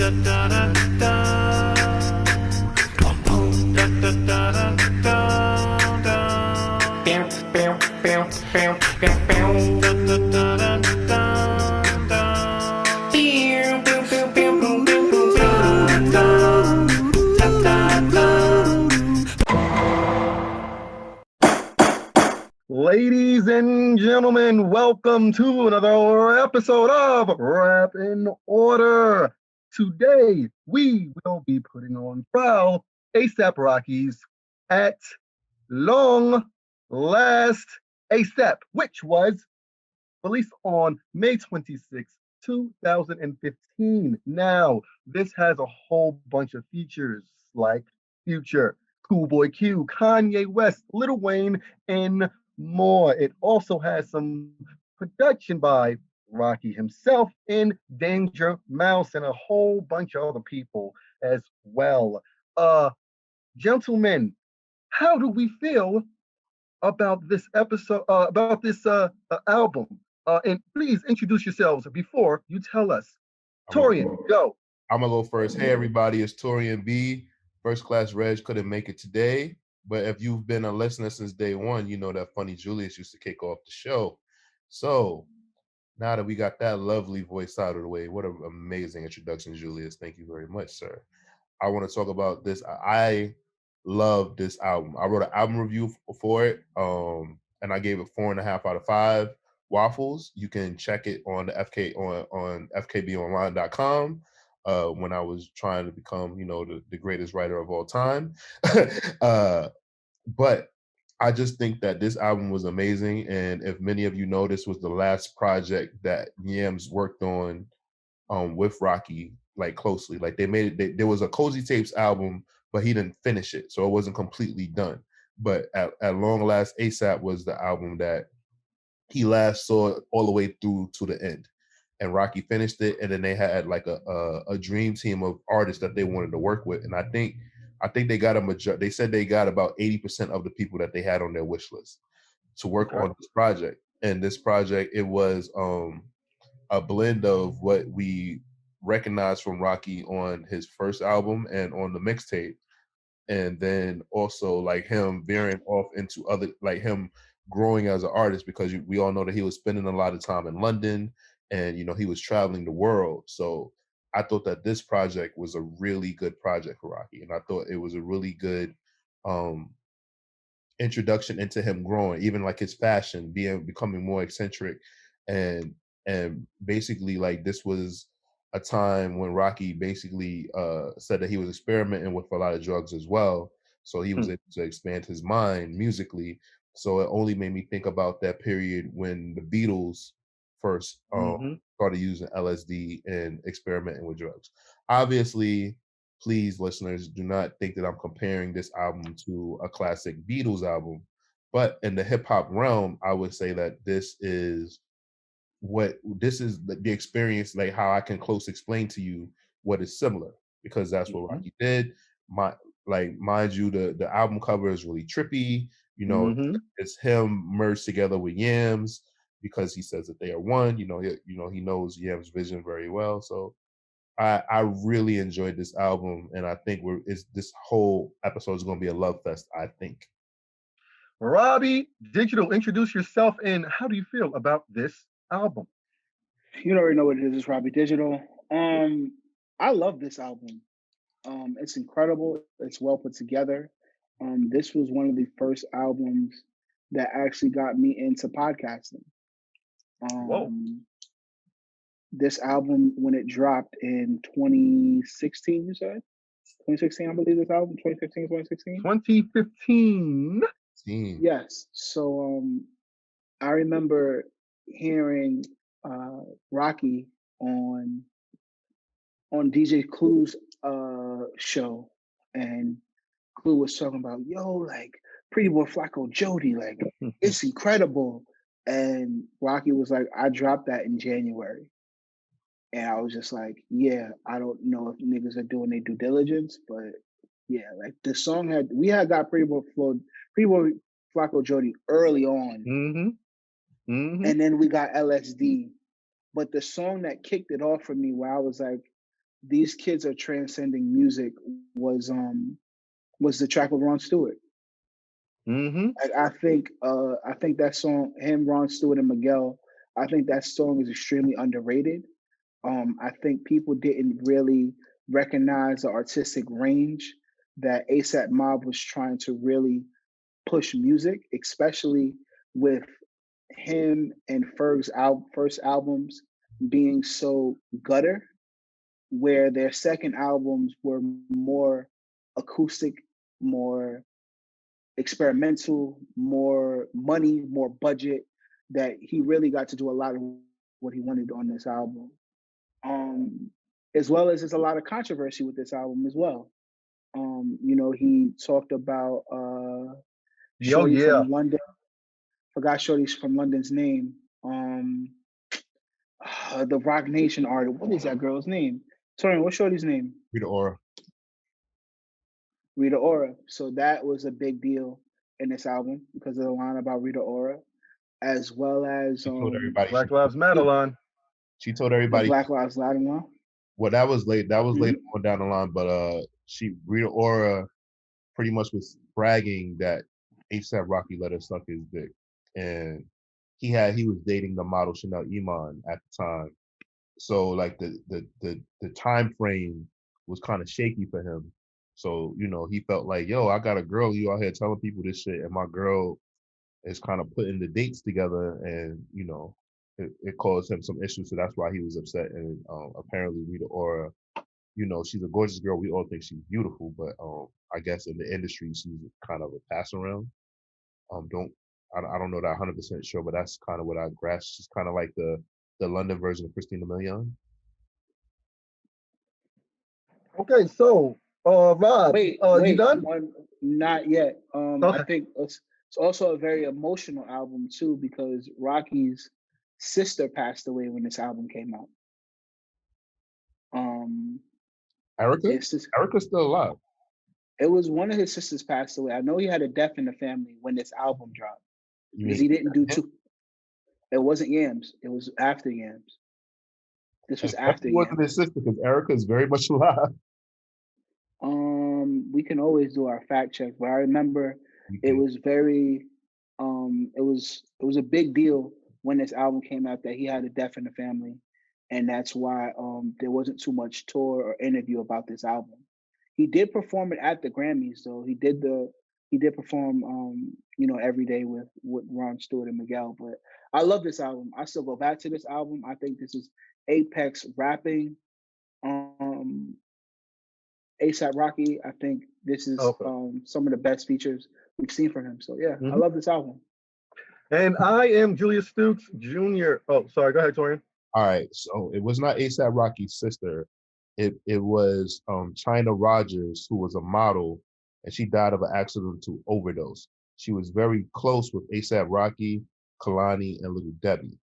Ladies and gentlemen, welcome to another episode of Rap in Order. Today, we will be putting on trial ASAP Rocky's At Long Last ASAP, which was released on May 26, 2015. Now, this has a whole bunch of features like Future, Schoolboy Q, Kanye West, Lil Wayne, and more. It also has some production by Rocky himself and Danger Mouse and a whole bunch of other people as well. Gentlemen, how do we feel about this episode, about this album? And please introduce yourselves before you tell us. Torian, go. I'm gonna go first. Hey everybody, it's Torian B. First Class Reg couldn't make it today, but if you've been a listener since day one, you know that Funny Julius used to kick off the show. So now that we got that lovely voice out of the way, what an amazing introduction, Julius. Thank you very much, sir. I want to talk about this. I love this album. I wrote an album review for it, and I gave it 4.5 out of 5 waffles. You can check it on the FK on fkbonline.com. When I was trying to become, the greatest writer of all time. But I just think that this album was amazing. And if many of you know, this was the last project that Yams worked on with Rocky, like closely. Like they made it, there was a Cozy Tapes album, but he didn't finish it. So it wasn't completely done. But at Long Last, ASAP was the album that he last saw all the way through to the end. And Rocky finished it, and then they had like a dream team of artists that they wanted to work with. And I think they got they said they got about 80% of the people that they had on their wish list to work on this project. And this project, it was a blend of what we recognized from Rocky on his first album and on the mixtape. And then also like him veering off into other, like him growing as an artist, because we all know that he was spending a lot of time in London and, he was traveling the world. So I thought that this project was a really good project for Rocky. And I thought it was a really good introduction into him growing, even like his fashion, becoming more eccentric. And basically like this was a time when Rocky basically said that he was experimenting with a lot of drugs as well. So he was able to expand his mind musically. So it only made me think about that period when the Beatles first started using LSD and experimenting with drugs. Obviously, please, listeners, do not think that I'm comparing this album to a classic Beatles album. But in the hip hop realm, I would say that this is the experience, like how I can close explain to you what is similar, because that's what Rocky did. Mind you, the album cover is really trippy. It's him merged together with Yams because he says that they are one. He knows Yams' vision very well. So I really enjoyed this album, and I think this whole episode is going to be a love fest, I think. Robbie Digital, introduce yourself, and how do you feel about this album? You already know what it is. It's Robbie Digital. I love this album. It's incredible. It's well put together. This was one of the first albums that actually got me into podcasting. Whoa. This album, when it dropped in 2016, you said? 2016, I believe this album, 2015, 2016? 2015. Yes. So I remember hearing Rocky on DJ Clue's show, and Clue was talking about, like Pretty Boy Flacco Jody, like it's incredible. And Rocky was like, I dropped that in January. And I was just like, yeah, I don't know if niggas are doing their due diligence, but yeah, like the song we had got Pretty Boy Flacco Jody early on. And then we got LSD. But the song that kicked it off for me, where I was like, These Kids Are Transcending Music was the track with Ron Stewart. Mm-hmm. I think that song, him, Ron Stewart, and Miguel, I think that song is extremely underrated. I think people didn't really recognize the artistic range that ASAP Mob was trying to really push music, especially with him and Ferg's first albums being so gutter, where their second albums were more acoustic, more experimental, more money, more budget, that he really got to do a lot of what he wanted on this album. Um, as well as there's a lot of controversy with this album as well. He talked about Oh Shorty yeah. from London. Forgot Shorty from London's name. Um, the Rock Nation artist. What is that girl's name? Sorry, what's Shorty's name? Rita Ora. Rita Ora. So that was a big deal in this album because of the line about Rita Ora, as well as She told everybody Black Lives Matter line. she told the everybody. Black Lives Matter line. Well, that was late. That was Mm-hmm. later on down the line, but Rita Ora pretty much was bragging that ASAP Rocky let her suck his dick, and he was dating the model Chanel Iman at the time. So like the time frame was kind of shaky for him. So he felt like, yo, I got a girl, you out here telling people this shit, and my girl is kind of putting the dates together, and it caused him some issues. So that's why he was upset. And apparently Rita Ora, she's a gorgeous girl. We all think she's beautiful, but I guess in the industry she's kind of a pass around. Don't I don't know that 100% sure, but that's kind of what I grasped. She's kind of like the London version of Christina Milian. Okay, so Rob, Wait, you done? not yet. I Okay. think it's also a very emotional album too because Rocky's sister passed away when this album came out. Erica? His sis- Erica's still alive. it was one of his sisters passed away. I know he had a death in the family when this album dropped You because mean he didn't do too. It wasn't Yams. It was after Yams. This was it after definitely wasn't his Yams. sister because Erica is very much alive. We can always do our fact check, but I remember it was very it was a big deal when this album came out that he had a death in the family, and that's why there wasn't too much tour or interview about this album. He did perform it at the Grammys, though. He did perform every day with Ron Stewart and Miguel. But I love this album. I still go back to this album. I think this is apex rapping. Um, ASAP Rocky, I think this is Okay. some of the best features we've seen from him. So yeah, I Mhm. love this album. And I am Julius Stooks Jr. Oh, sorry. Go ahead, Torian. All right, so it was not ASAP Rocky's sister. It was China Rogers, who was a model, and she died of an accidental overdose. She was very close with ASAP Rocky, Kalani, and Little Debbie.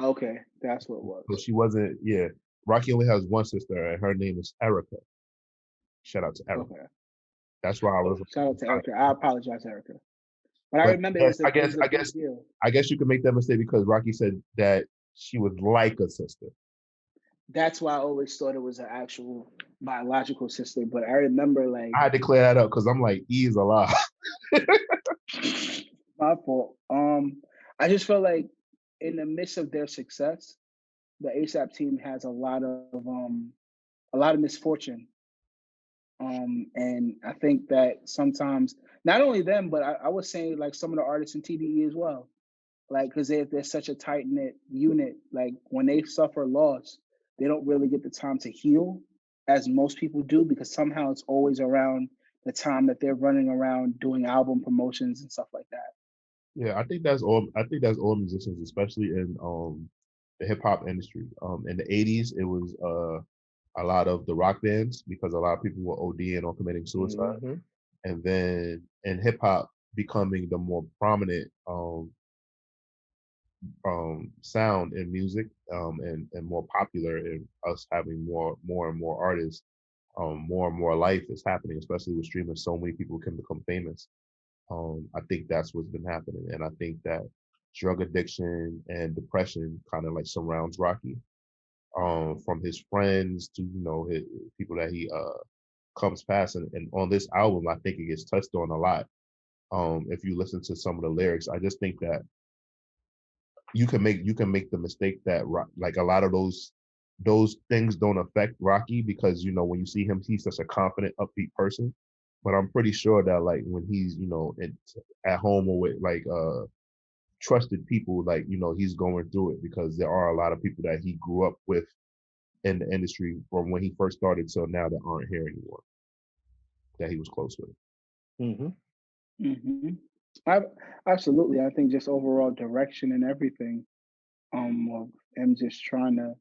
Okay, that's what it So was. she wasn't. Yeah, Rocky only has one sister, and her name is Erica. Shout out to Erica. Okay, That's why I was. shout out to Erica. I apologize, Erica, but I But remember yes, it was a big deal. I guess you could make that mistake because Rocky said that she was like a sister. That's why I always thought it was an actual biological sister. But I remember like I had to clear that up because I'm like, E is alive. my fault. I just felt like in the midst of their success, the ASAP team has a lot of misfortune. And I think that sometimes not only them, but I was saying like some of the artists in TDE as well. Like, because they're such a tight knit unit. Like when they suffer loss, they don't really get the time to heal as most people do because somehow it's always around the time that they're running around doing album promotions and stuff like that. Yeah, I think that's all. I think that's all musicians, especially in the hip hop industry. In the '80s, it was a lot of the rock bands because a lot of people were ODing or committing suicide, Mm-hmm. and then in hip hop becoming the more prominent sound in music, and more popular, and us having more and more artists, more and more life is happening, especially with streaming. So many people can become famous. I think that's what's been happening, and I think that drug addiction and depression kind of like surrounds Rocky. from his friends to his people that he comes past, and on this album, I think it gets touched on a lot. If you listen to some of the lyrics, I just think that you can make the mistake that like a lot of those things don't affect Rocky because when you see him, he's such a confident, upbeat person. But I'm pretty sure that like when he's at home or with like trusted people, like he's going through it because there are a lot of people that he grew up with in the industry from when he first started till now that aren't here anymore, that he was close with. Absolutely. I think just overall direction and everything of him just trying to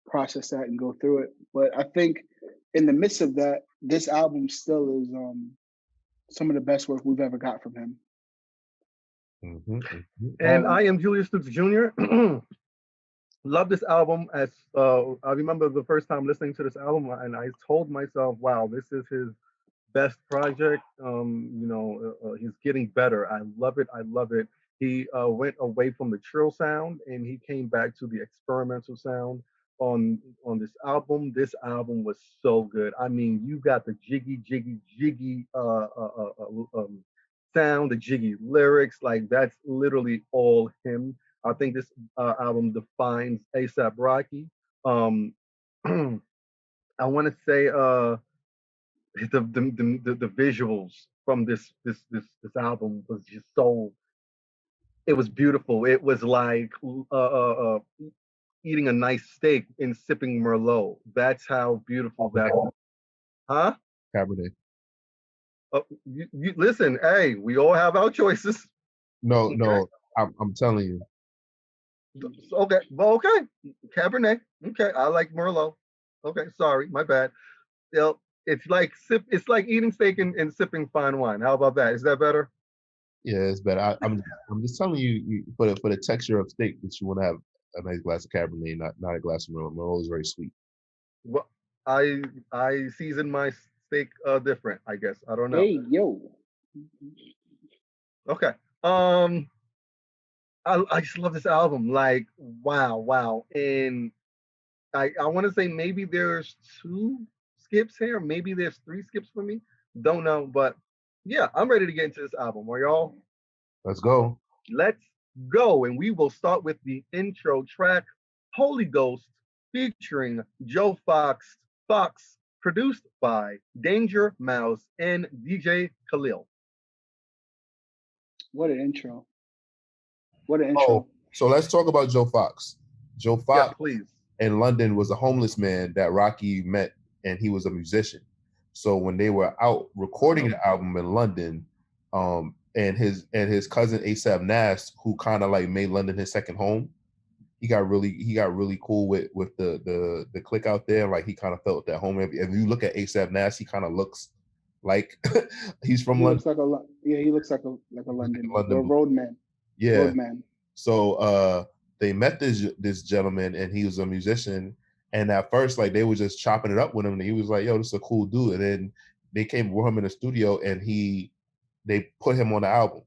process that and go through it. But I think in the midst of that, this album still is some of the best work we've ever got from him. And I am Julius Stoops Jr. Love this album. As I remember the first time listening to this album, and I told myself, "Wow, this is his best project." He's getting better. I love it. I love it. He went away from the trill sound and he came back to the experimental sound on this album. This album was so good. I mean, you got the jiggy sound, the jiggy lyrics. Like that's literally all him. I think this album defines ASAP Rocky. Um, I want to say the visuals from this album was just so. It was beautiful. It was like eating a nice steak and sipping Merlot. That's how beautiful that was. Huh? Cabernet. You listen. Hey, we all have our choices. No, I'm telling you. Okay, well, okay, Cabernet. Okay, I like Merlot. Okay, sorry, my bad. It's like It's like eating steak and sipping fine wine. How about that? Is that better? Yeah, it's better. I'm just telling you, for the texture of steak that you want to have a nice glass of Cabernet, not a glass of Merlot. Merlot is very sweet. Well, I season my steak different. I guess I don't know. Hey yo. Okay. I just love this album. Like wow. And I want to say maybe there's two skips here. Maybe there's three skips for me. Don't know, but yeah, I'm ready to get into this album. Are y'all? Let's go. Let's go. And we will start with the intro track, Holy Ghost, featuring Joe Fox, produced by Danger Mouse and DJ Khalil. What an intro. What an intro. Oh, so let's talk about Joe Fox. Joe Fox, yes, please. In London was a homeless man that Rocky met, and he was a musician. So when they were out recording the album in London, and his cousin A$AP Nast, who kind of like made London his second home, he got really cool with the clique out there. Like he kind of felt at home. If you look at A$AP Nast, he kind of looks like he's from London. He looks like a London roadman. Yeah. Roadman. So they met this gentleman, and he was a musician. And at first, like they were just chopping it up with him, and he was like, "Yo, this is a cool dude." And then they came with him in the studio, and they put him on the album.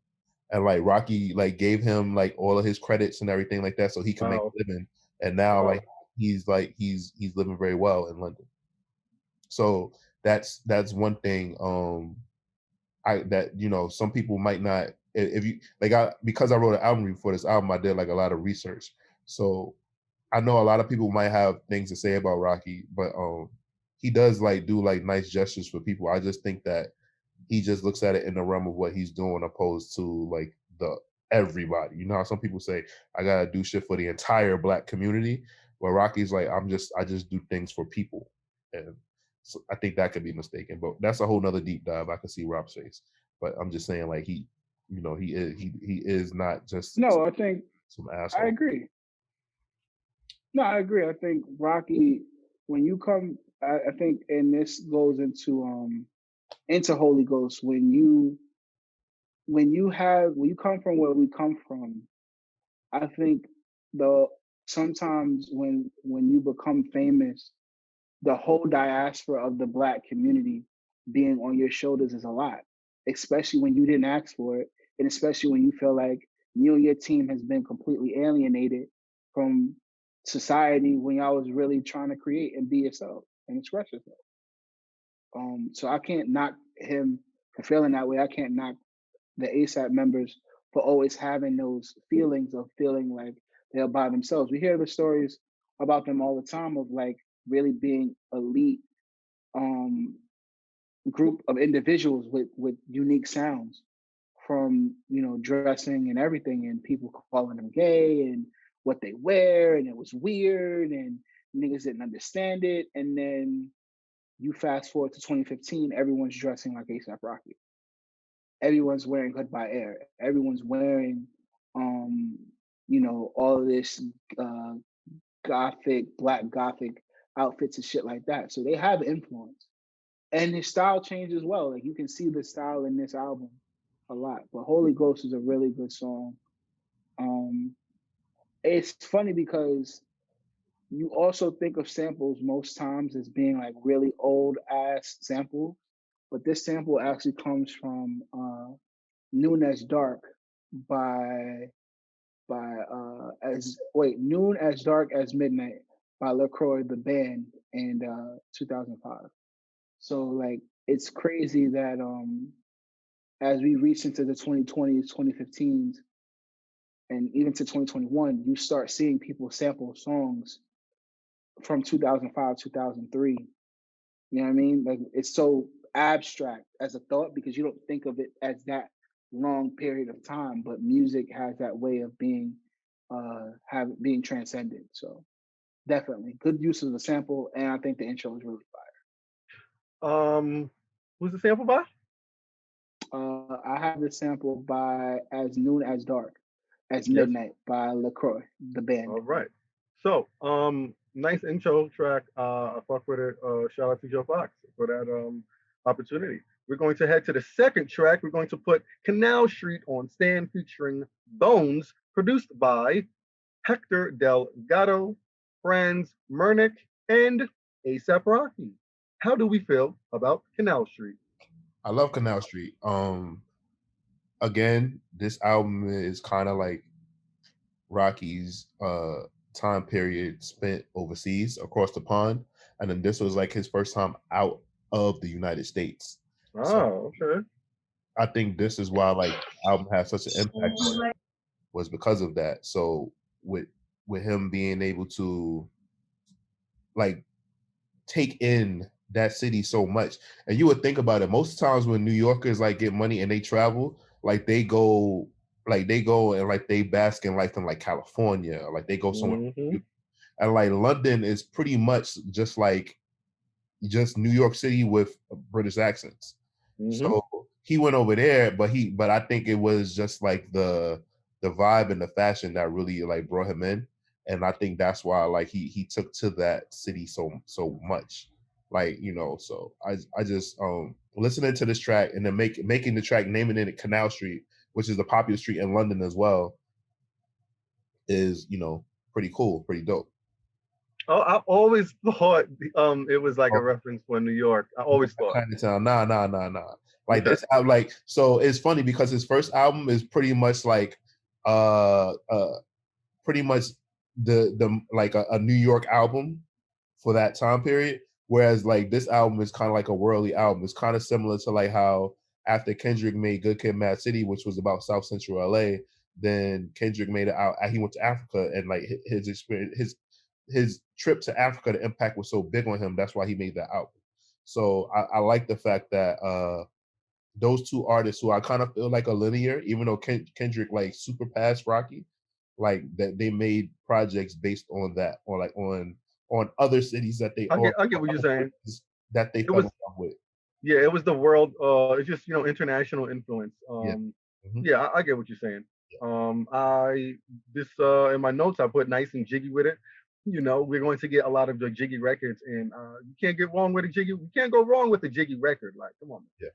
And like Rocky like gave him like all of his credits and everything like that, so he can make a living. And now like he's living very well in London. So that's one thing. Some people might not, if you like, because I wrote an album review for this album, I did like a lot of research. So I know a lot of people might have things to say about Rocky, but he does like do like nice gestures for people. I just think that he just looks at it in the realm of what he's doing, opposed to like everybody. You know how some people say, I gotta do shit for the entire Black community, where Rocky's like, I just do things for people. And so I think that could be mistaken, but that's a whole nother deep dive. I can see Rob's face, but I'm just saying, like, he is not just I think some asshole. I agree. No, I agree. I think Rocky, when you come, I think, and this goes into Holy Ghost, when you come from where we come from, I think sometimes when you become famous, the whole diaspora of the Black community being on your shoulders is a lot, especially when you didn't ask for it, and especially when you feel like you and your team has been completely alienated from society when y'all was really trying to create and be yourself and express yourself. So I can't knock him for feeling that way. I can't knock the ASAP members for always having those feelings of feeling like they're by themselves. We hear the stories about them all the time of like really being elite group of individuals with unique sounds, from dressing and everything, and people calling them gay and what they wear, and it was weird and niggas didn't understand it. And then you fast forward to 2015, everyone's dressing like ASAP Rocky. Everyone's wearing Goodbye Air. Everyone's wearing, all of this black gothic outfits and shit like that. So they have influence, and his style changed as well. Like you can see the style in this album a lot. But Holy Ghost is a really good song. It's funny because you also think of samples most times as being like really old ass samples, but this sample actually comes from Noon as Dark by Noon as Dark as Midnight by LaCroix the band in 2005. So like it's crazy that as we reach into the 2020s, 2015s, and even to 2021, you start seeing people sample songs from 2005, 2003. You know what I mean? Like it's so abstract as a thought because you don't think of it as that long period of time, but music has that way of being being transcended. So definitely good use of the sample, and I think the intro is really Who's the sample by? fire. I have the sample by As Noon as Dark as Yes. Midnight by LaCroix, the band. All right. So, nice intro track. I fuck with it. Shout out to Joe Fox for that opportunity. We're going to head to the second track. We're going to put Canal Street on Stand featuring Bones, produced by Hector Delgado, Franz Mernick, and ASAP Rocky. How do we feel about Canal Street? I love Canal Street. Again, this album is kind of like Rocky's time period spent overseas across the pond, and then this was like his first time out of the United States. Oh, okay. I think this is why like the album had such an impact on him, was because of that. So with him being able to like take in that city so much, and you would think about it, most times when New Yorkers like get money and they travel, like they go and like they bask in life in like California, or like they go somewhere. Mm-hmm. And like London is pretty much just New York City with British accents. Mm-hmm. So he went over there, but I think it was just like the vibe and the fashion that really like brought him in. And I think that's why like he took to that city so much. Like, so I just listening to this track and then making the track, naming it Canal Street, which is the popular street in London as well, is pretty cool, pretty dope. Oh, I always thought it was like a reference for New York. I always thought. Chinatown. Nah. Like that's how like, so it's funny because his first album is pretty much like pretty much the like a New York album for that time period. Whereas like this album is kind of like a worldly album. It's kind of similar to like how after Kendrick made Good Kid, Mad City, which was about South Central LA, then Kendrick made it out. He went to Africa, and like his experience, his trip to Africa, the impact was so big on him. That's why he made that album. So I like the fact that those two artists who I kind of feel like are linear, even though Kendrick like super passed Rocky, like that they made projects based on that, or like on other cities that they I get what you're saying. That they fell in love with. Yeah, it was the world. It's just international influence. Yeah. Mm-hmm. Yeah, I get what you're saying. I this in my notes I put nice and jiggy with it. We're going to get a lot of the jiggy records, and you can't get wrong with a jiggy. You can't go wrong with a jiggy record. Like, come on. Yeah.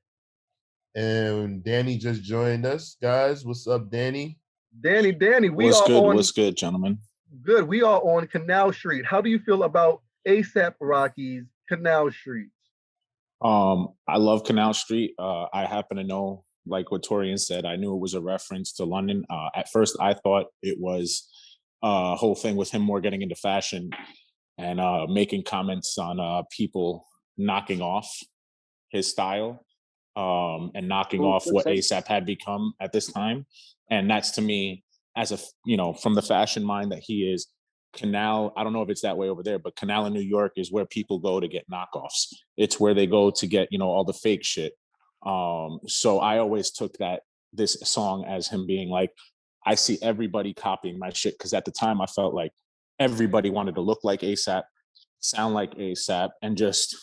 And Danny just joined us, guys. What's up, Danny? Danny, What's good, gentlemen? Good. We are on Canal Street. How do you feel about ASAP Rocky's Canal Street? I love Canal Street. I happen to know, like what Torian said, I knew it was a reference to London. At first, I thought it was whole thing with him more getting into fashion and making comments on people knocking off his style and knocking off what ASAP had become at this time. And that's, to me, as a, from the fashion mind that he is, Canal, I don't know if it's that way over there, but Canal in New York is where people go to get knockoffs. It's where they go to get, all the fake shit. So I always took this song as him being like, I see everybody copying my shit, because at the time I felt like everybody wanted to look like ASAP, sound like ASAP, and just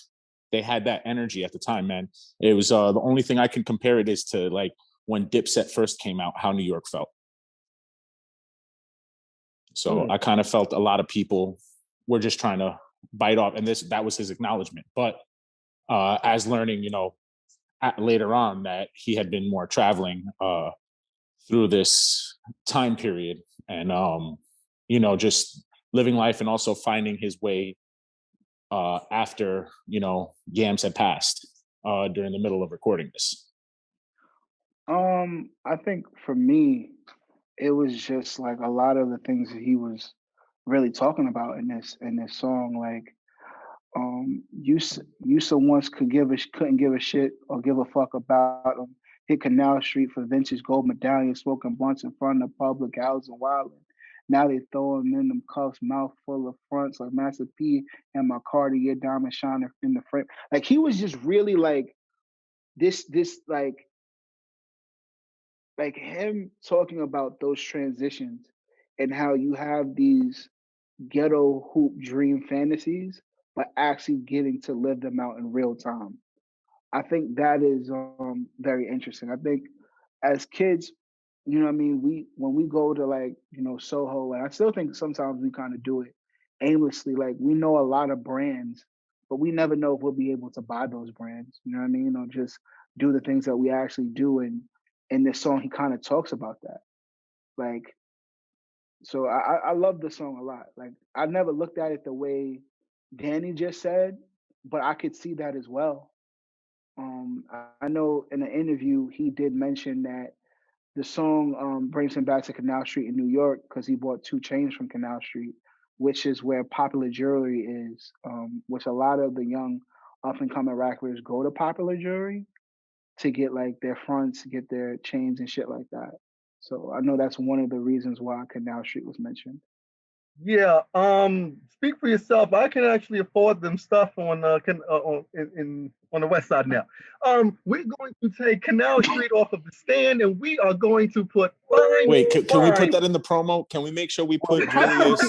they had that energy at the time, man. It was the only thing I can compare it is to like when Dipset first came out, how New York felt. So I kind of felt a lot of people were just trying to bite off, and that was his acknowledgement. But as learning, later on that he had been more traveling through this time period, and just living life and also finding his way after Yams had passed during the middle of recording this. I think for me, it was just like a lot of the things that he was really talking about in this song. Like, you once couldn't give a shit or give a fuck about him. Hit Canal Street for vintage gold medallion, smoking blunts in front of public housing, wilding. Now they throw him in them cuffs, mouth full of fronts like Master P and my Cartier diamond shining in the frame. Like, he was just really like this like him talking about those transitions and how you have these ghetto hoop dream fantasies, but actually getting to live them out in real time. I think that is very interesting. I think as kids, what I mean, when we go to like, Soho, and I still think sometimes we kind of do it aimlessly. Like, we know a lot of brands, but we never know if we'll be able to buy those brands, you know what I mean? Or just do the things that we actually do. And in this song, he kind of talks about that. Like, so I love the song a lot. Like, I never looked at it the way Danny just said, but I could see that as well. I know in an interview he did mention that the song brings him back to Canal Street in New York because he bought 2 chains from Canal Street, which is where Popular Jewelry is, which a lot of the young up and coming rappers go to Popular Jewelry to get like their fronts, get their chains and shit like that. So I know that's one of the reasons why Canal Street was mentioned. Yeah, speak for yourself. I can actually afford them stuff on on the west side now. We're going to take Canal Street off of the stand, and we are going to put fine. Wait, can we put that in the promo? Can we make sure we put Julius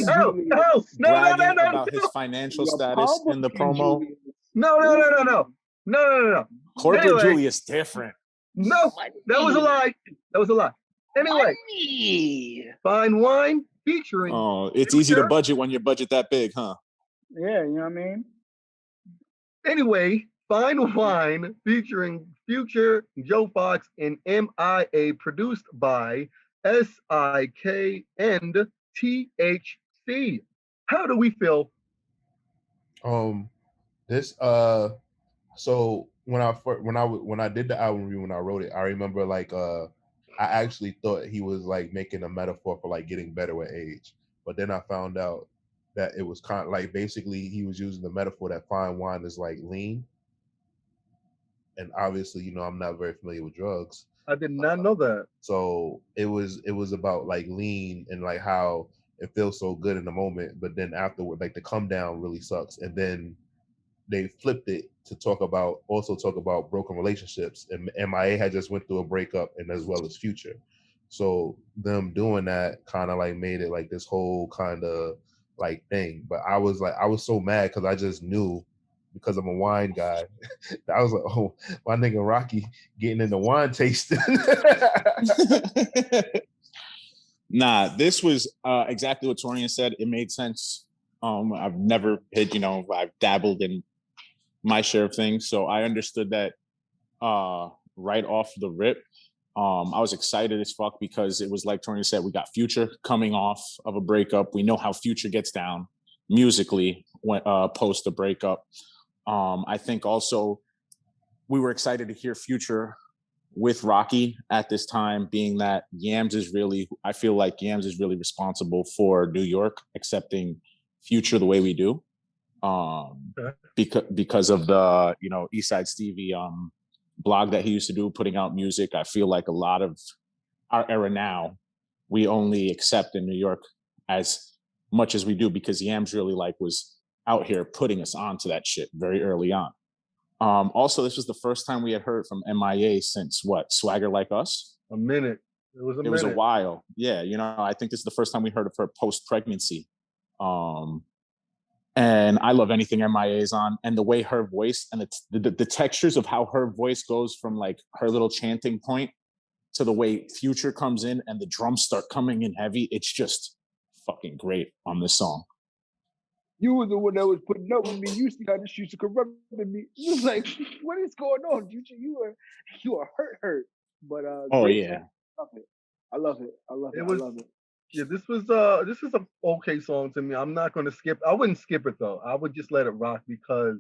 bragging about his financial status in the promo? No. Corporate Anyway, Julius different. No, that was a lie. That was a lie. Anyway, fine wine featuring. Oh, it's easy to budget when your budget that big, huh? Yeah, you know what I mean? Anyway, fine wine featuring Future, Joe Fox, and MIA, produced by SIK and THC. How do we feel? This so when I did the album review, when I wrote it, I remember like I actually thought he was like making a metaphor for like getting better with age, but then I found out that it was kind of like basically he was using the metaphor that fine wine is like lean, and obviously I'm not very familiar with drugs. I did not know that. So it was about like lean and like how it feels so good in the moment, but then afterward, like the come down really sucks, and then they flipped it to talk about broken relationships, and MIA had just went through a breakup, and as well as Future. So them doing that kind of like made it like this whole kind of like thing. But I was so mad because I just knew, because I'm a wine guy. I was like, oh, my nigga Rocky getting into wine tasting. Nah, this was exactly what Torian said. It made sense. I've never hit, I've dabbled in my share of things, so I understood that right off the rip. I was excited as fuck because it was like Torian said, we got Future coming off of a breakup. We know how Future gets down musically when post a breakup. I think also we were excited to hear Future with Rocky at this time, being that Yams is really, I feel like Yams is really responsible for New York accepting Future the way we do. Because of the, East Side Stevie blog that he used to do, putting out music. I feel like a lot of our era now, we only accept in New York as much as we do because Yams really was out here putting us onto that shit very early on. Also, this was the first time we had heard from MIA since what? Swagger Like Us? A minute. It was a minute. It was a while. Yeah, I think this is the first time we heard of her post-pregnancy. And I love anything MIA is on, and the way her voice and the textures of how her voice goes from her little chanting point to the way Future comes in and the drums start coming in heavy. It's just fucking great on this song. You were the one that was putting up with me. You used to got this used to corrupt me. It was like, what is going on? You are hurt. But yeah. I love it. I love it. Yeah, this is an okay song to me. I'm not gonna skip. I wouldn't skip it though. I would just let it rock because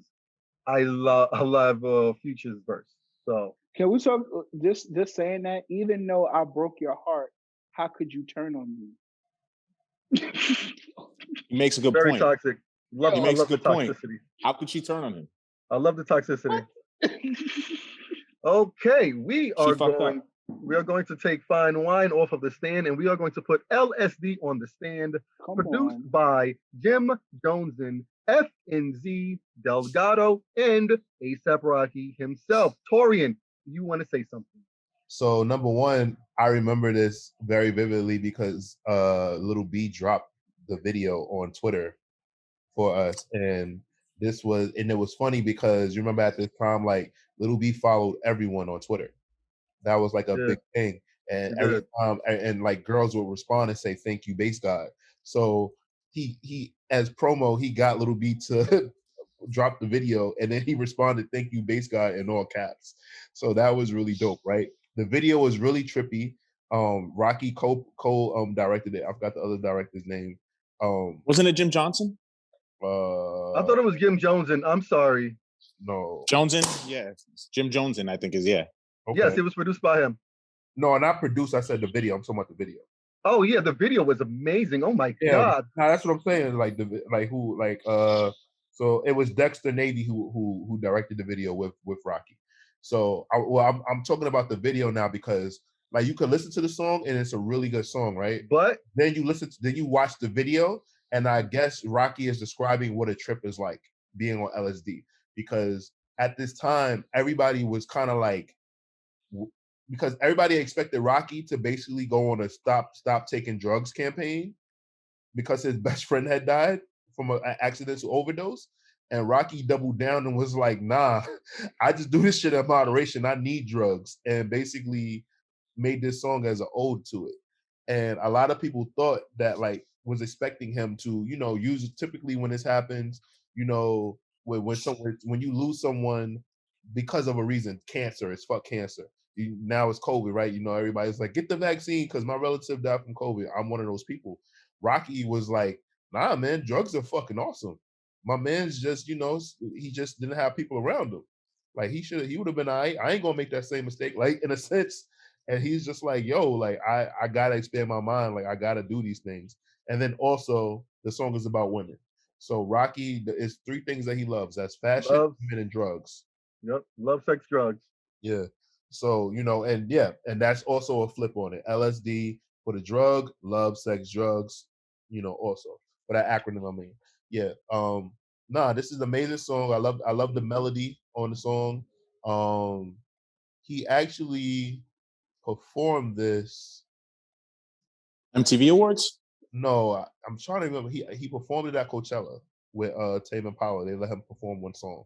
I love Future's verse. So can we talk this saying that even though I broke your heart, how could you turn on me? He makes a good very point. Toxic. He makes a good point. Toxicity. How could she turn on him? I love the toxicity. Okay, we are going to take Fine Wine off of the stand, and we are going to put LSD on the stand. Produced by Jim Johnson, FNZ Delgado, and A$AP Rocky himself. Torian, you want to say something? So number one, I remember this very vividly because Little B dropped the video on Twitter for us, and it was funny because you remember at this time, Little B followed everyone on Twitter. That was a big thing, and every time, and girls would respond and say thank you, Bass God. So he as promo, he got Little B to drop the video, and then he responded thank you, Bass God, in all caps. So that was really dope, right? The video was really trippy. Rocky Cole directed it. I forgot the other director's name. Wasn't it Jim Johnson? I thought it was Jim Johnson. I'm sorry. No. Johnson? Yeah. Jim Johnson, I think, is, yeah. Okay. Yes, it was produced by him. No, not produced. I said the video. I'm talking about the video. Oh yeah, the video was amazing. Oh my god. No, that's what I'm saying. So it was Dexter Navy who directed the video with Rocky. So I'm talking about the video now because you could listen to the song and it's a really good song, right? But then you watch the video, and I guess Rocky is describing what a trip is like being on LSD, because at this time everybody was kind of because everybody expected Rocky to basically go on a stop taking drugs campaign because his best friend had died from an accidental overdose. And Rocky doubled down and was like, nah, I just do this shit in moderation. I need drugs. And basically made this song as an ode to it. And a lot of people thought that was expecting him to, use it typically when this happens, when you lose someone because of a reason, cancer, it's fuck cancer. Now it's COVID, right? Everybody's like, get the vaccine because my relative died from COVID. I'm one of those people. Rocky was like, nah, man, drugs are fucking awesome. My man's just, he just didn't have people around him. He would have been all right. I ain't gonna make that same mistake, in a sense. And he's just like, yo, I gotta expand my mind. I gotta do these things. And then also the song is about women. So Rocky is 3 things that he loves. That's fashion, women, and drugs. Yep. Love, sex, drugs. Yeah. So, and that's also a flip on it. LSD for the drug, love, sex, drugs, also. For that acronym, I mean. Yeah. This is an amazing song. I love the melody on the song. He actually performed this MTV Awards? No, I'm trying to remember. He performed it at Coachella with Tame Impala. They let him perform one song.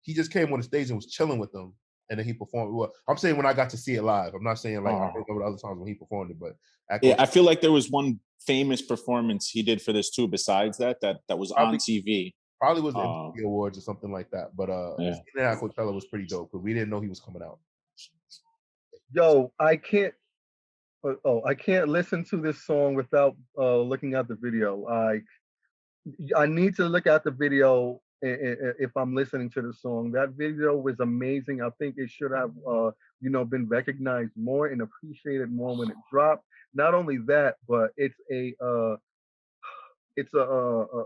He just came on the stage and was chilling with them, and then he performed. Well, I'm saying when I got to see it live. I'm not saying I heard over the other times when he performed it, but I feel like there was one famous performance he did for this too. Besides that was on TV. Probably was the MTV Awards or something like that. But seeing it at Coachella was pretty dope because we didn't know he was coming out. Yo, I can't listen to this song without looking at the video. I need to look at the video if I'm listening to the song. That video was amazing. I think it should have, been recognized more and appreciated more when it dropped. Not only that, but it's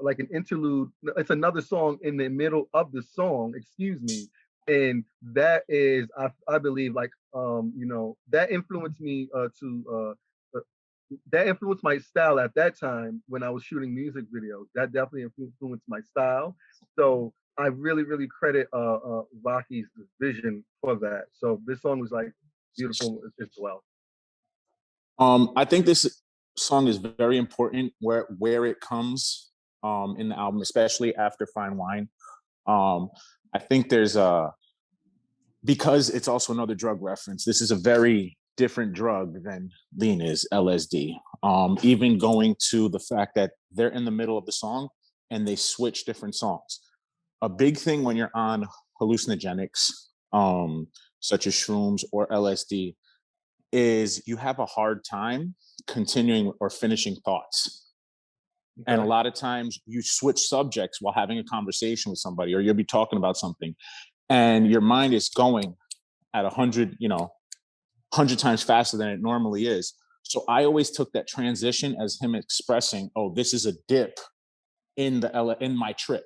like an interlude. It's another song in the middle of the song, excuse me. And that is, I believe, like, that influenced me that influenced my style at that time when I was shooting music videos. That definitely influenced my style. So I really, really credit Rocky's vision for that. So this song was like beautiful as well. I think this song is very important where it comes in the album, especially after Fine Wine. I think there's because it's also another drug reference. This is a very different drug than lean is, LSD. Even going to the fact that they're in the middle of the song and they switch different songs. A big thing when you're on hallucinogenics, such as shrooms or LSD, is you have a hard time continuing or finishing thoughts. Okay. And a lot of times you switch subjects while having a conversation with somebody, or you'll be talking about something and your mind is going at 100 times faster than it normally is. So I always took that transition as him expressing, oh, this is a dip in my trip,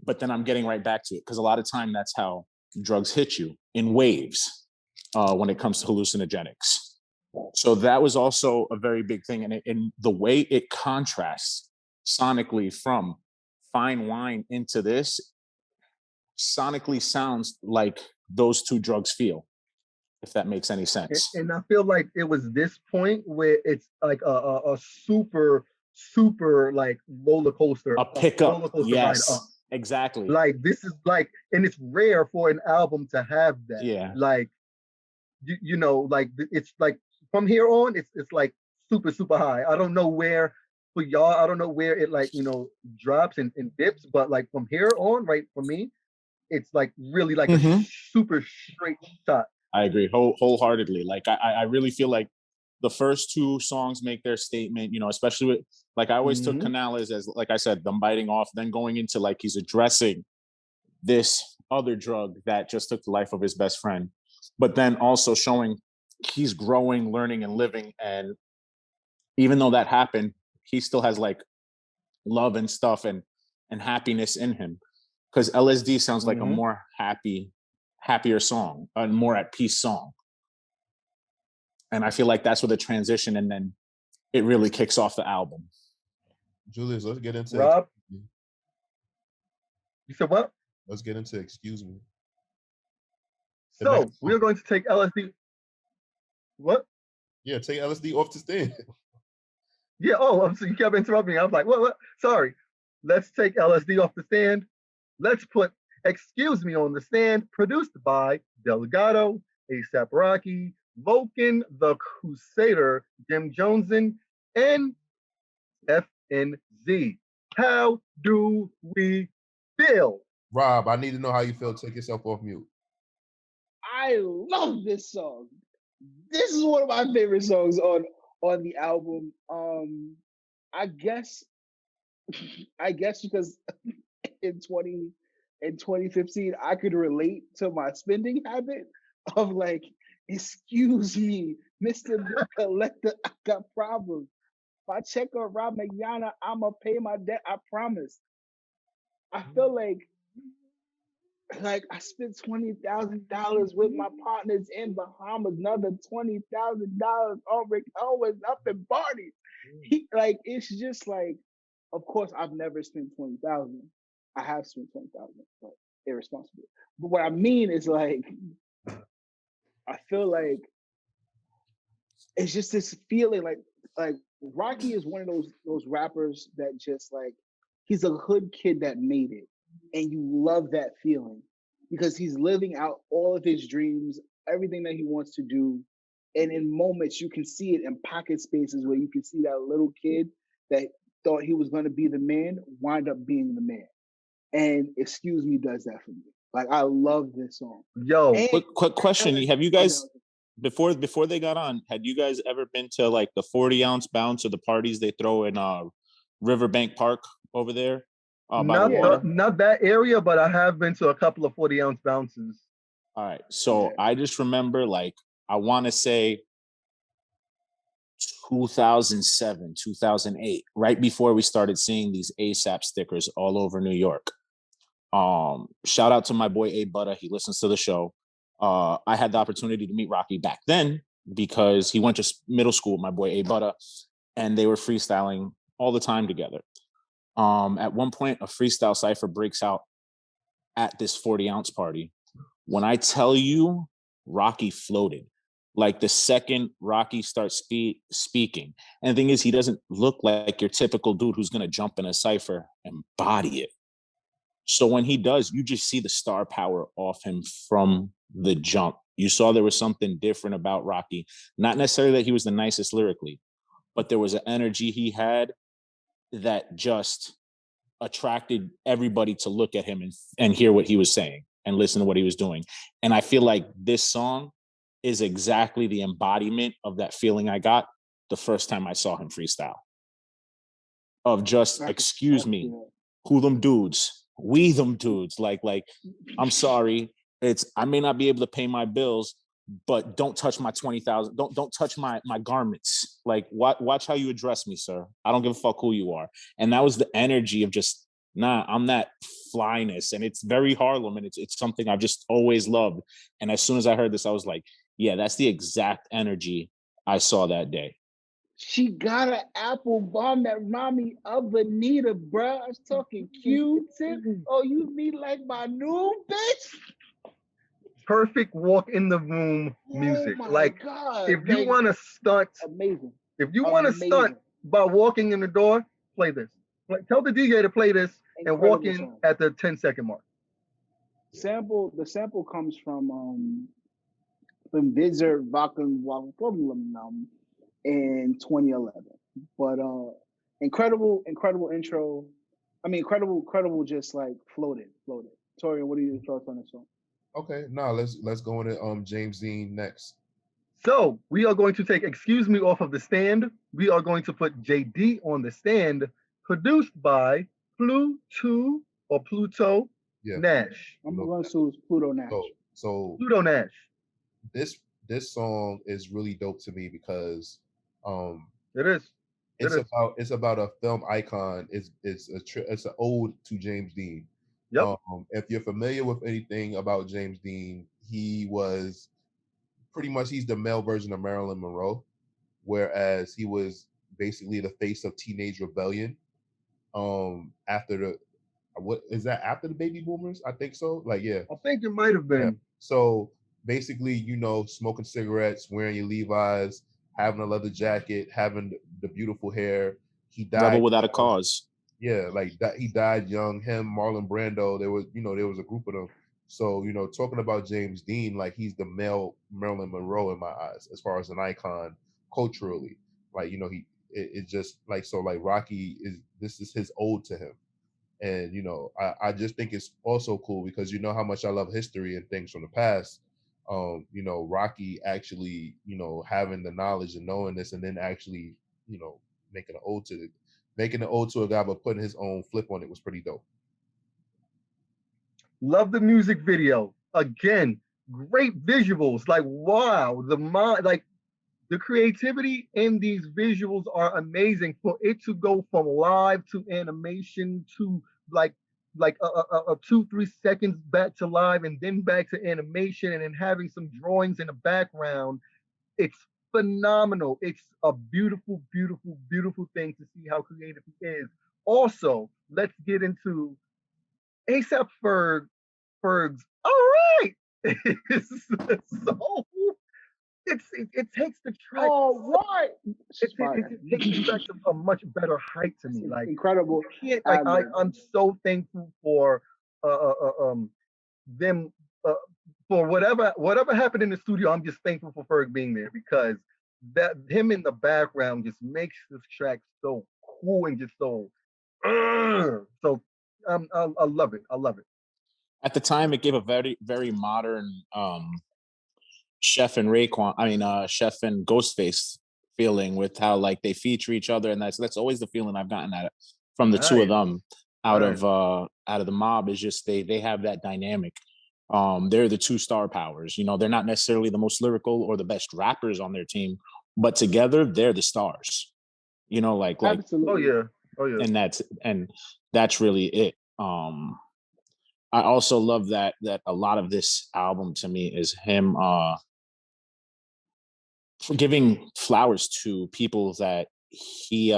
but then I'm getting right back to it. Because a lot of time that's how drugs hit you, in waves, when it comes to hallucinogenics. So that was also a very big thing. And in the way it contrasts sonically from Fine Wine into this, sonically sounds like those two drugs feel, if that makes any sense. And I feel like it was this point where it's like a super like roller coaster, a pickup, roller coaster yes, ride up. Exactly. Like this is like, and it's rare for an album to have that. Yeah. Like, like it's like from here on, it's like super high. I don't know where for y'all. I don't know where it like drops and dips, but like from here on, right, for me, it's like really like a super straight shot. I agree wholeheartedly. Like I really feel like the first two songs make their statement, especially with, like, I always took Canales as, like I said, them biting off, then going into like he's addressing this other drug that just took the life of his best friend, but then also showing he's growing, learning, and living. And even though that happened, he still has like love and stuff and happiness in him. Because LSD sounds like a more happier song, a more at peace song. And I feel like that's where the transition, and then it really kicks off the album. Julius, let's get into Rob. You said what? Let's get into Excuse Me. So we're going to take LSD. What? Yeah, take LSD off the stand. Yeah. Oh, so you kept interrupting me. I was like, what? Sorry. Let's take LSD off the stand. Let's put Excuse Me on the stand. Produced by Delgado, A$AP Rocky, Vulcan, The Crusader, Jim Joneson, and FNZ. How do we feel? Rob, I need to know how you feel. Take yourself off mute. I love this song. This is one of my favorite songs on the album. I guess because in 2015 I could relate to my spending habit of like, excuse me, Mr. Collector, I got problems. If I check on Rob McYana, I'ma pay my debt, I promise. I feel like I spent $20,000 with my partners in Bahamas, another $20,000 on Rick Owens up in parties. It's just like, of course, I've never spent $20,000. I have spent $20,000, but irresponsible. But what I mean is like, I feel like it's just this feeling like Rocky is one of those rappers that just like, he's a hood kid that made it. And you love that feeling because he's living out all of his dreams, everything that he wants to do. And in moments, you can see it in pocket spaces where you can see that little kid that thought he was going to be the man wind up being the man. And Excuse Me does that for me. Like, I love this song. Yo, and, quick question. Have you guys, before they got on, had you guys ever been to like the 40-ounce bounce or the parties they throw in Riverbank Park over there? by the water. Not that area, but I have been to a couple of 40-ounce bounces. All right. So I just remember, like, I want to say 2007, 2008, right before we started seeing these ASAP stickers all over New York. Shout out to my boy A Butter. He listens to the show. I had the opportunity to meet Rocky back then because he went to middle school with my boy A Butter, and they were freestyling all the time together. At one point, a freestyle cipher breaks out at this 40-ounce party. When I tell you, Rocky floated. Like the second Rocky starts speaking. And the thing is, he doesn't look like your typical dude who's going to jump in a cipher and body it. So when he does, you just see the star power off him from the jump. You saw there was something different about Rocky. Not necessarily that he was the nicest lyrically, but there was an energy he had that just attracted everybody to look at him and hear what he was saying and listen to what he was doing. And I feel like this song is exactly the embodiment of that feeling I got the first time I saw him freestyle. Of just, excuse me, who them dudes? We them dudes. Like, I'm sorry. I may not be able to pay my bills, but don't touch my 20,000. Don't touch my garments. Like, watch how you address me, sir. I don't give a fuck who you are. And that was the energy of just, nah, I'm that flyness. And it's very Harlem, and it's something I've just always loved. And as soon as I heard this, I was like, yeah, that's the exact energy I saw that day. She got an apple bomb that remind me of Anita, bruh. I was talking Q-tip. Oh, you mean like my new bitch? Perfect walk in the room music. Oh my like, God, if you want to stunt, amazing. If you want to stunt by walking in the door, play this. Tell the DJ to play this and walk in song at the 10-second mark. The sample comes from Wizard Vacuum in 2011. But incredible intro. I mean, incredible just like floated. Torian, what are your thoughts on this song? Okay, now let's go into James Dean next. So we are going to take Excuse Me off of the stand. We are going to put JD on the stand, produced by Pluto Nash. I'm going to use Pluto Nash. So Pluto Nash. This song is really dope to me because it is. It's about a film icon. It's an ode to James Dean. Yep. If you're familiar with anything about James Dean, he was pretty much, he's the male version of Marilyn Monroe, whereas he was basically the face of teenage rebellion. After the baby boomers? I think so. Like, yeah. I think it might have been. Yeah. So basically, smoking cigarettes, wearing your Levi's, having a leather jacket, having the beautiful hair. He died. Rebel without a cause. Yeah, like that. He died young. Him, Marlon Brando. There was a group of them. So, talking about James Dean, like, he's the male Marilyn Monroe in my eyes, as far as an icon culturally. Like, it just like, so like Rocky this is his ode to him. And, I just think it's also cool because how much I love history and things from the past. Rocky actually, having the knowledge and knowing this, and then actually, making an ode to a guy, but putting his own flip on it was pretty dope. Love the music video. Again, great visuals. Like, wow, the creativity in these visuals are amazing. For it to go from live to animation to like 2-3 seconds back to live and then back to animation, and then having some drawings in the background, it's phenomenal. It's a beautiful, beautiful, beautiful thing to see how creative he is. Also, let's get into ASAP Ferg's all right. So it takes the track. All right. It takes the track to a much better height to me. Like, incredible. I'm so thankful for them for whatever happened in the studio. I'm just thankful for Ferg being there, because that him in the background just makes this track so cool and just so. So I love it. I love it. At the time, it gave a very, very modern Chef and Ghostface feeling with how like they feature each other, and that's always the feeling I've gotten at it from the two of them. out of the mob is just they have that dynamic. They're the two star powers. You know, they're not necessarily the most lyrical or the best rappers on their team, but together they're the stars. You know, like Absolutely. Oh yeah. and that's really it. I also love that a lot of this album to me is him giving flowers to people that he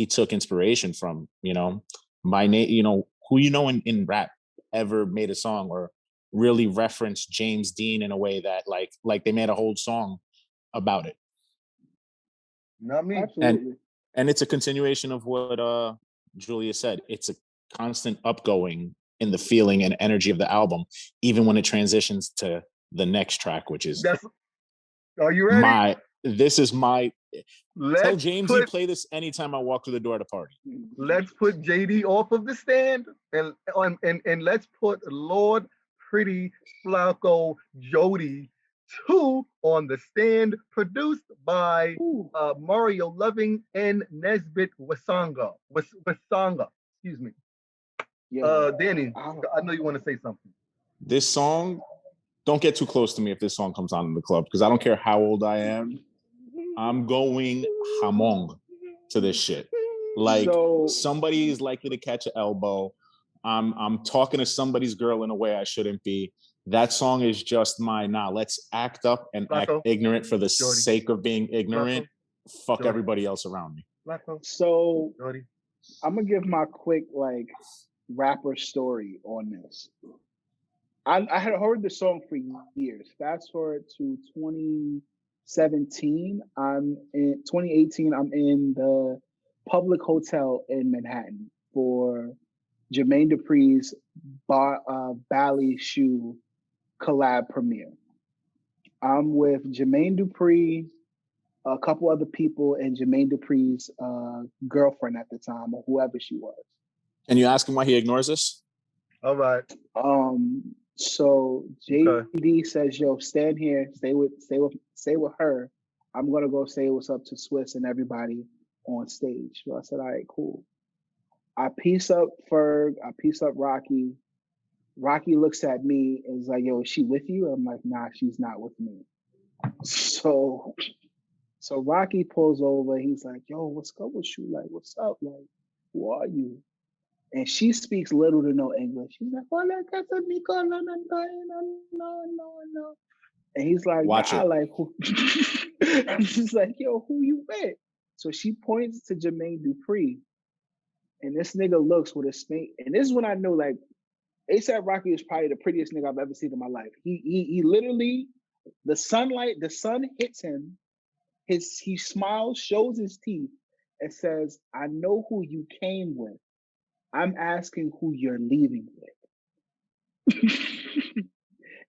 took inspiration from, you know. My name, you know, who you know in rap ever made a song or really referenced James Dean in a way that like they made a whole song about it. Not me. Absolutely. And it's a continuation of what Julia said. It's a constant upgoing in the feeling and energy of the album, even when it transitions to the next track, which is Are you ready? this is my tell Let's Jamesy put play this anytime I walk through the door at a party. let's put JD off of the stand and let's put Lord Pretty Flacco Jody 2 on the stand, produced by Mario Loving and Nesbitt Wasanga. Wasanga, excuse me. Danny, I know you want to say something. This song, don't get too close to me if this song comes on in the club, because I don't care how old I am. I'm going hamong to this shit. Like somebody is likely to catch an elbow. I'm talking to somebody's girl in a way I shouldn't be. That song is just my let's act up and act ignorant for the sake of being ignorant. Fuck everybody else around me. So I'm gonna give my quick like rapper story on this. I had heard the song for years. Fast forward to 2017. I'm in 2018. I'm in the public hotel in Manhattan for Jermaine Dupri's Bally Shoe collab premiere. I'm with Jermaine Dupri, a couple other people, and Jermaine Dupri's girlfriend at the time, or whoever she was. And you ask him why he ignores us? All right. So JD says, "Yo, stand here, stay with her. I'm gonna go say what's up to Swiss and everybody on stage." So I said, "All right, cool." I piece up Ferg, I piece up Rocky. Rocky looks at me and is like, "Yo, is she with you?" I'm like, "Nah, she's not with me." So Rocky pulls over. He's like, "Yo, what's up with you? Like, what's up? Like, who are you?" And she speaks little to no English. She's like, "Hola, casa Nico, no. And he's like, watch nah, it. like, who? And she's like, "Yo, who you with?" So she points to Jermaine Dupri. And this nigga looks with a smink. And this is when I know, like, A$AP Rocky is probably the prettiest nigga I've ever seen in my life. He literally, the sun hits him. He smiles, shows his teeth, and says, "I know who you came with. I'm asking who you're leaving with."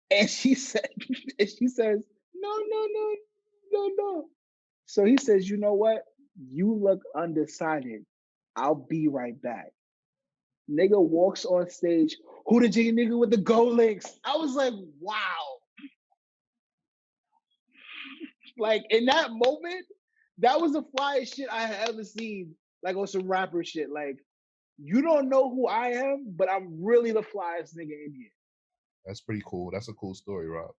and she says, no. So he says, "You know what? You look undecided. I'll be right back." Nigga walks on stage. Who the jiggy nigga with the gold links? I was like, wow. Like in that moment, that was the flyest shit I had ever seen. Like on some rapper shit. Like, you don't know who I am, but I'm really the flyest nigga in here. That's pretty cool. That's a cool story, Rob.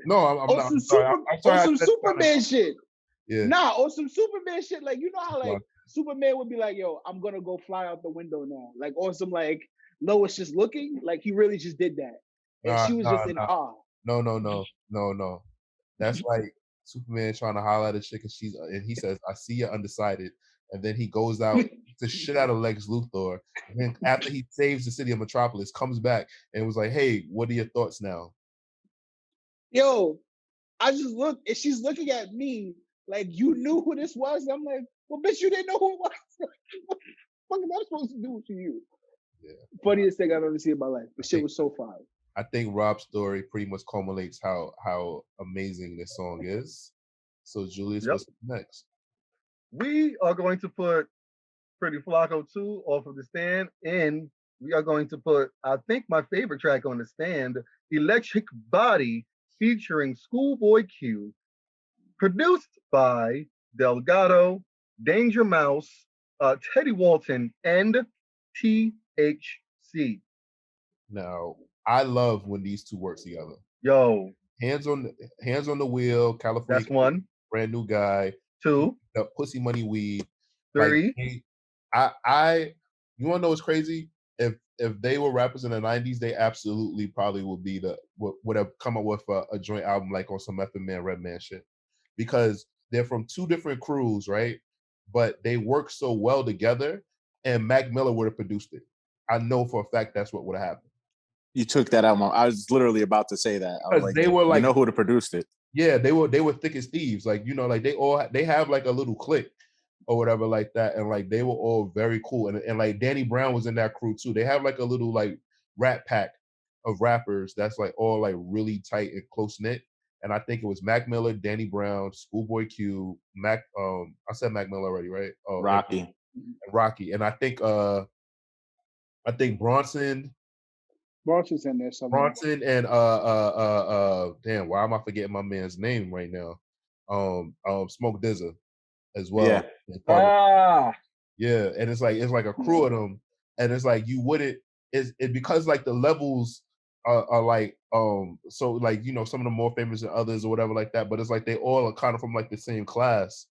No, I'm not. I'm sorry. On some Superman shit. Yeah. Nah, on some Superman shit. Like, you know how like Superman would be like, "Yo, I'm gonna go fly out the window now." Like on some like Lois just looking. Like he really just did that. And she was just in awe. No. That's like Superman trying to holler at a chick and he says, "I see you're undecided." And then he goes out to shit out of Lex Luthor. And then after he saves the city of Metropolis, comes back and was like, "Hey, what are your thoughts now?" Yo, I just looked and she's looking at me like, "You knew who this was?" And I'm like, "Well, bitch, you didn't know who it was." What am I supposed to do to you? Yeah. Funniest thing I've ever seen in my life. The shit was so fire. I think Rob's story pretty much culminates how amazing this song is. So Julius, what's next? We are going to put Pretty Flacco 2 off of the stand, and we are going to put, I think, my favorite track on the stand, Electric Body, featuring Schoolboy Q, produced by Delgado, Danger Mouse, Teddy Walton and THC. Now, I love when these two work together. Yo, Hands on the wheel, California, that's one. brand new guy. Two. The pussy money weed. Three. I you wanna know what's crazy? If they were rappers in the 90s, they absolutely probably would have come up with a joint album like on some Method Man, Redman shit. Because they're from two different crews, right? But they work so well together, and Mac Miller would have produced it. I know for a fact that's what would have happened. You took that out. I was literally about to say that. I was like, They were like, you know who produced it? Yeah, they were thick as thieves. Like, like they have like a little clique or whatever like that, and like they were all very cool. And like Danny Brown was in that crew too. They have like a little like rat pack of rappers that's like all like really tight and close knit. And I think it was Mac Miller, Danny Brown, Schoolboy Q, I said Mac Miller already, right? Oh, Rocky. And Rocky. And I think Bronson's in there somewhere. Bronson and damn, why am I forgetting my man's name right now? Smoke Dizza as well. Yeah. Yeah, and it's like a crew of them, and it's like you wouldn't. It because like the levels are like so like some of them more famous than others or whatever like that, but it's like they all are kind of from like the same class,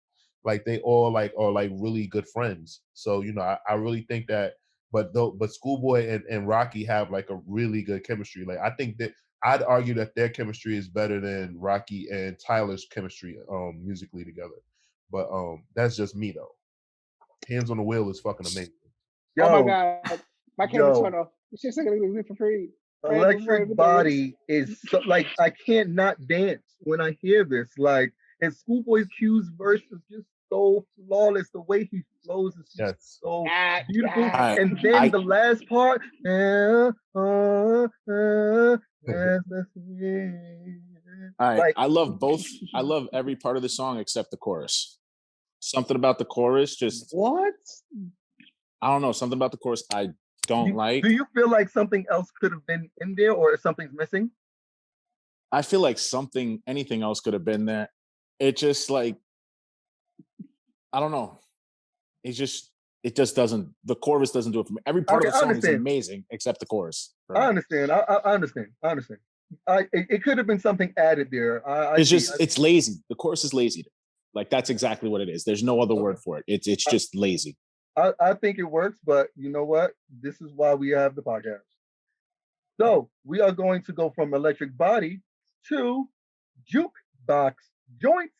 like they all like are like really good friends. So I really think that, but Schoolboy and Rocky have like a really good chemistry. Like I think that I'd argue that their chemistry is better than Rocky and Tyler's chemistry musically together. But that's just me though. Hands on the Wheel is fucking amazing. Yo, oh my god, my camera turned off. It's just like for free. Electric Body is so, like I can't not dance when I hear this. Like, and Schoolboy Q's verse is just so flawless. The way he flows is just so beautiful. And then the last part, I love both. I love every part of the song except the chorus. Something about the chorus just what? I don't know. Something about the chorus I don't like. Do you feel like something else could have been in there, or something's missing? I feel like anything else could have been there. It just like, I don't know. It just doesn't. The chorus doesn't do it for me. Every part of the song is amazing except the chorus. I understand. I understand. It could have been something added there. It's lazy. The chorus is lazy. Like that's exactly what it is. There's no other word for it. It's just lazy. I think it works, but you know what? This is why we have the podcast. So we are going to go from Electric Body to Jukebox Joints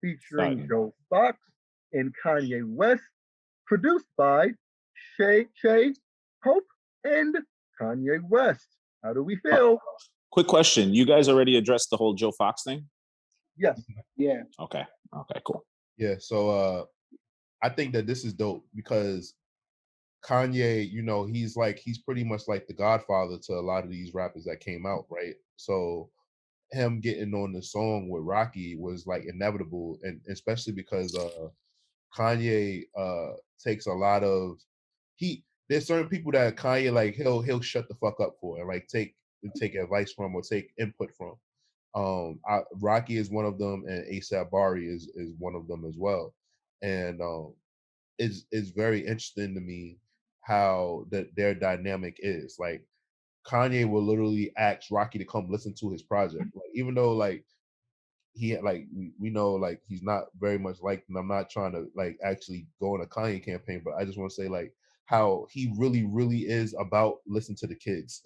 featuring Joe Fox and Kanye West, produced by Shay Hope and Kanye West. How do we feel? Quick question. You guys already addressed the whole Joe Fox thing? Yes. Yeah. Okay, cool. Yeah, so I think that this is dope because Kanye, he's pretty much like the godfather to a lot of these rappers that came out, right? So him getting on the song with Rocky was like inevitable, and especially because Kanye takes a lot of there's certain people that Kanye like he'll shut the fuck up for and like take advice from or take input from. Rocky is one of them, and ASAP Bari is one of them as well. And it's very interesting to me how their dynamic is. Like Kanye will literally ask Rocky to come listen to his project, like even though like he like we know like he's not very much liked, and I'm not trying to like actually go on a Kanye campaign, but I just want to say like how he really is about listen to the kids.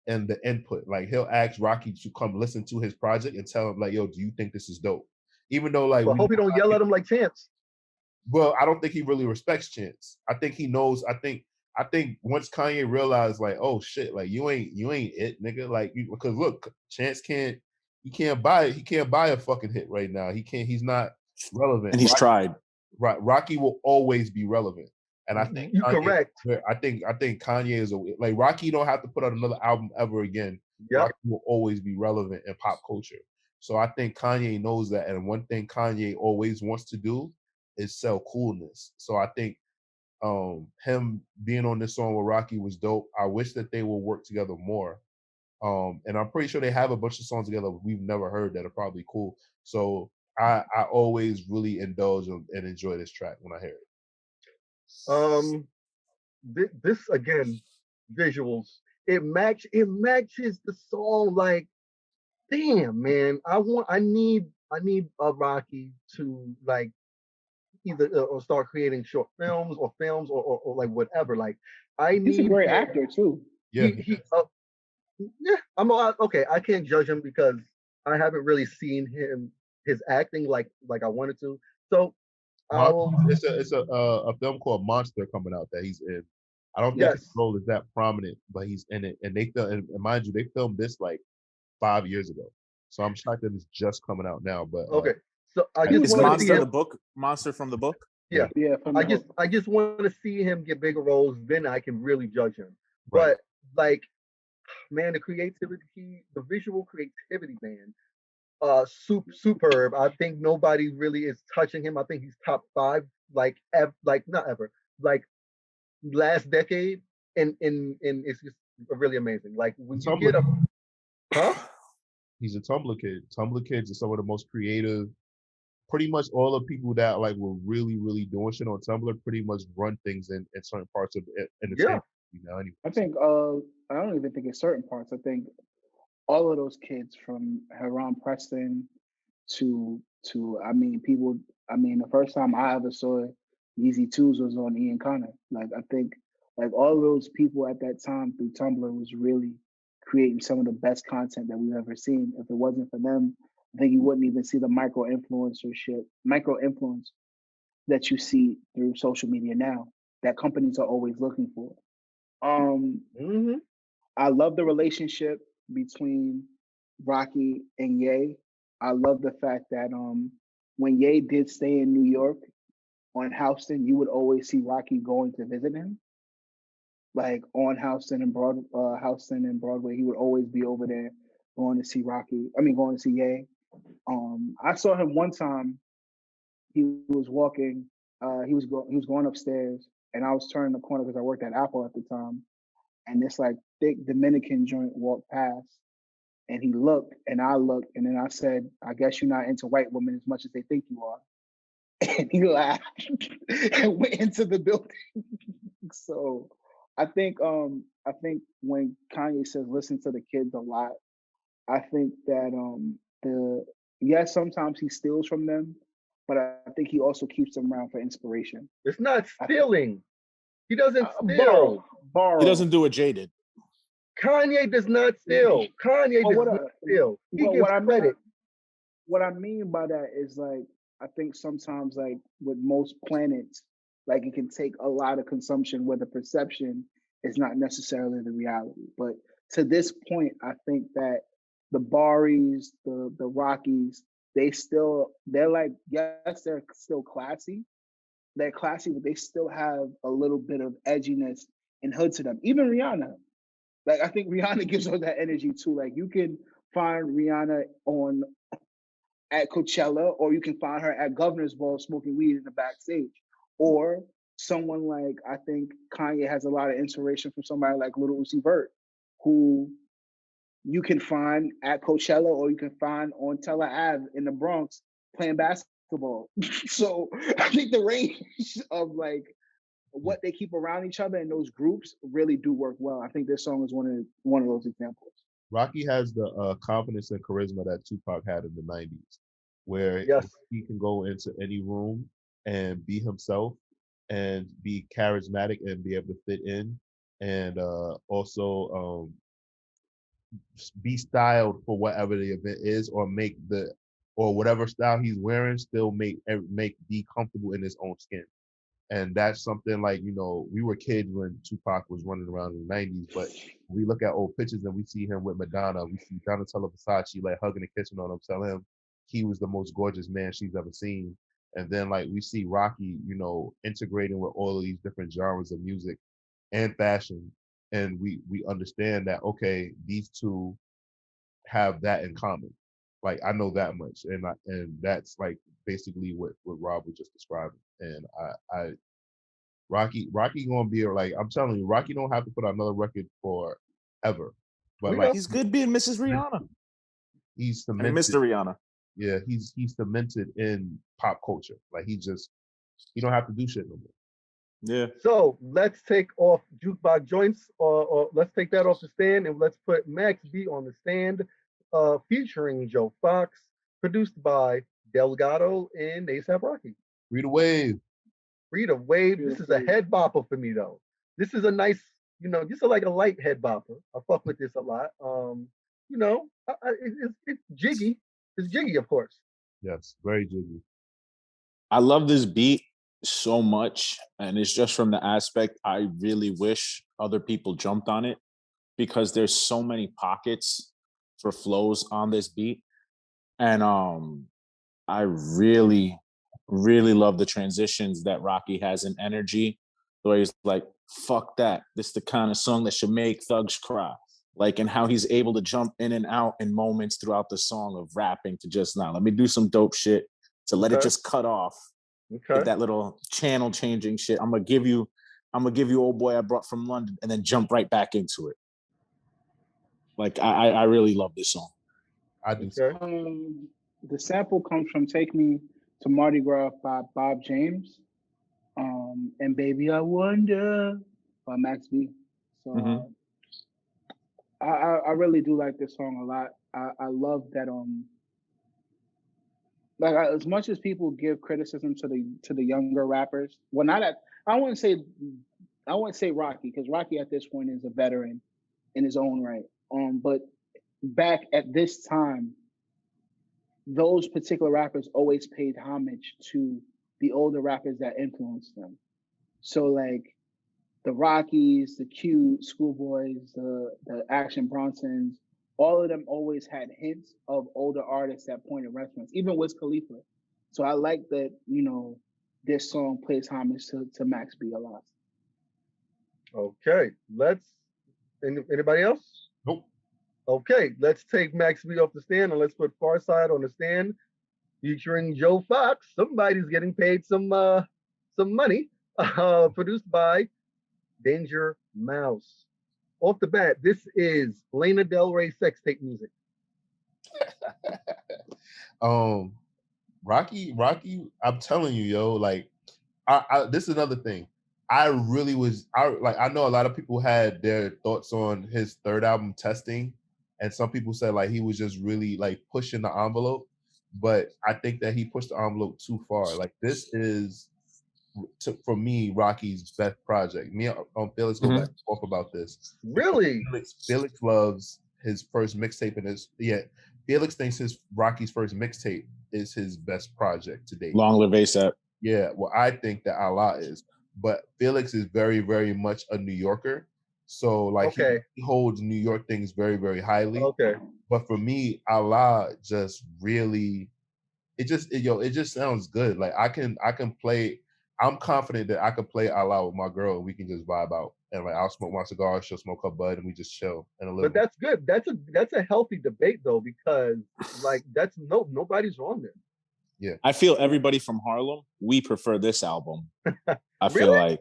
And the input, like he'll ask Rocky to come listen to his project and tell him like, yo, do you think this is dope? Even though like, I hope he don't yell at him like Chance. Well, I don't think he really respects Chance. I think he knows. I think once Kanye realized like, oh shit, like you ain't it, nigga. Like because look, Chance can't buy a fucking hit right now. He's not relevant. And he's tried. Right. Rocky will always be relevant. And I think you're correct. I think Kanye is like Rocky don't have to put out another album ever again. Yep. Rocky will always be relevant in pop culture. So I think Kanye knows that. And one thing Kanye always wants to do is sell coolness. So I think him being on this song with Rocky was dope. I wish that they will work together more. And I'm pretty sure they have a bunch of songs together we've never heard that are probably cool. So I always really indulge and enjoy this track when I hear it. This again, visuals. It matches the song like damn man. I need a Rocky to like either or start creating short films or films or like whatever. Like I He's a need great him. actor too. Yeah, Yeah, I'm not okay. I can't judge him because I haven't really seen his acting like I wanted to. So I'll it's a film called Monster coming out that he's in. I don't think his yes. role is that prominent, but he's in it. And they film, and mind you, they filmed this like 5 years ago. So I'm shocked that it's just coming out now. But Okay. So I He just was Is want to working see Monster for him. the book? Monster from the book? Yeah. yeah from I the just book. I just want to see him get bigger roles, then I can really judge him. right, But like man, the creativity, the visual creativity, man, superb. I think nobody really is touching him. I think he's top five, like not ever, like last decade, and it's just really amazing. Like a when you get Tumblr. a, huh? He's a Tumblr kid. Tumblr kids are some of the most creative. Pretty much all the people that like were really, really doing shit on Tumblr pretty much run things in certain parts of Yeah, entertainment. Anyway. I So, think I don't even think in certain parts. I think all of those kids from Heron Preston to I mean people I mean the first time I ever saw Yeezy Twos was on Ian Connor. Like I think like all those people at that time through Tumblr was really creating some of the best content that we've ever seen. If it wasn't for them, I think you wouldn't even see the micro influence that you see through social media now that companies are always looking for. Um hmm I love the relationship between Rocky and Ye. I love the fact that when Ye did stay in New York on Houston, you would always see Rocky going to visit him. Like on Houston and Broadway, he would always be over there going to see Rocky. I mean, going to see Ye. I saw him one time. He was walking. He was going upstairs, and I was turning the corner because I worked at Apple at the time. And this like thick Dominican joint walked past, and he looked, and I looked, and then I said, "I guess you're not into white women as much as they think you are." And he laughed and went into the building. So I think when Kanye says listen to the kids a lot, I think that the yes, sometimes he steals from them, but I think he also keeps them around for inspiration. it's not I think stealing. He doesn't steal. He borrow. doesn't do what Jay did. Kanye does not steal. Kanye Well, does not steal. He what gives I credit. what I mean by that is like I think sometimes like with most planets, like it can take a lot of consumption where the perception is not necessarily the reality. But to this point, I think that the Baris, the Rockies, they're like yes, they're still classy. They're classy, but they still have a little bit of edginess and hood to them. Even Rihanna, like I think Rihanna gives her that energy too. Like you can find Rihanna on at Coachella, or you can find her at Governor's Ball smoking weed in the backstage. Or someone like I think Kanye has a lot of inspiration from somebody like Little Uzi Vert, who you can find at Coachella or you can find on Teller Ave in the Bronx playing basketball. So I think the range of like what they keep around each other in those groups really do work well. I think this song is one of those examples. Rocky has the confidence and charisma that Tupac had in the '90s, where Yes. he can go into any room and be himself and be charismatic and be able to fit in, and also be styled for whatever the event is, or make the or whatever style he's wearing still make be comfortable in his own skin. And that's something like, we were kids when Tupac was running around in the '90s, but we look at old pictures and we see him with Madonna. We see Donatella Versace like hugging and kissing on him, telling him he was the most gorgeous man she's ever seen. And then like we see Rocky, integrating with all of these different genres of music and fashion. And we understand that, okay, these two have that in common. Like I know that much, and that's like basically what Rob was just describing. And I Rocky gonna be like, I'm telling you, Rocky don't have to put out another record for ever. But We like know. He's good being Mrs. Rihanna. he's I mean, cemented. Mr. Rihanna. Yeah, he's cemented in pop culture. Like he don't have to do shit no more. Yeah. So let's take off jukebox joints, or let's take that off the stand, and let's put Max B on the stand, featuring Joe Fox, produced by Delgado and ASAP Rocky. Read a wave. Rita Wave. This is a head bopper for me though. This is a nice, this is like a light head bopper. I fuck with this a lot. It's jiggy. It's jiggy, of course. Yes, very jiggy. I love this beat so much, and it's just from the aspect I really wish other people jumped on it, because there's so many pockets for flows on this beat. And I really, really love the transitions that Rocky has in energy, where he's like, fuck that. This is the kind of song that should make thugs cry. Like, and how he's able to jump in and out in moments throughout the song of rapping to just, now, let me do some dope shit, to let it just cut off. Give that little channel changing shit. I'm gonna give you Old Boy I Brought from London, and then jump right back into it. Like, I really love this song. I do. The sample comes from "Take Me to Mardi Gras" by Bob James, and "Baby I Wonder" by Max B. So I really do like this song a lot. I love that. Like, as much as people give criticism to the younger rappers, well, not at I wouldn't say Rocky, because Rocky at this point is a veteran in his own right. But back at this time, those particular rappers always paid homage to the older rappers that influenced them. So like the Rockies, the Q Schoolboys, the Action Bronsons, all of them always had hints of older artists that pointed reference, even Wiz Khalifa. So I like that, this song plays homage to Max B a lot. Okay, anybody else? Nope. Okay, let's take Max B off the stand and let's put Farside on the stand, featuring Joe Fox. Somebody's getting paid some money. Produced by Danger Mouse. Off the bat, this is Lana Del Rey sex tape music. Rocky, I'm telling you, yo, like, this is another thing. I know a lot of people had their thoughts on his third album, Testing, and some people said like he was just really like pushing the envelope, but I think that he pushed the envelope too far. Like, this is, for me, Rocky's best project. Me and Felix go back and forth about this. Really? Felix loves his first mixtape, and Felix thinks Rocky's first mixtape is his best project to date. Long Live ASAP. Yeah, well, I think that Allah is, but Felix is very, very much a New Yorker, so like he holds New York things very, very highly. Okay. But for me, Allah just really, it just sounds good. Like I can play. I'm confident that I could play Allah with my girl, and we can just vibe out. And like, I'll smoke my cigar, she'll smoke her bud, and we just chill. But that's good. That's a healthy debate though, because like nobody's wrong there. Yeah, I feel everybody from Harlem, we prefer this album. I Really? feel like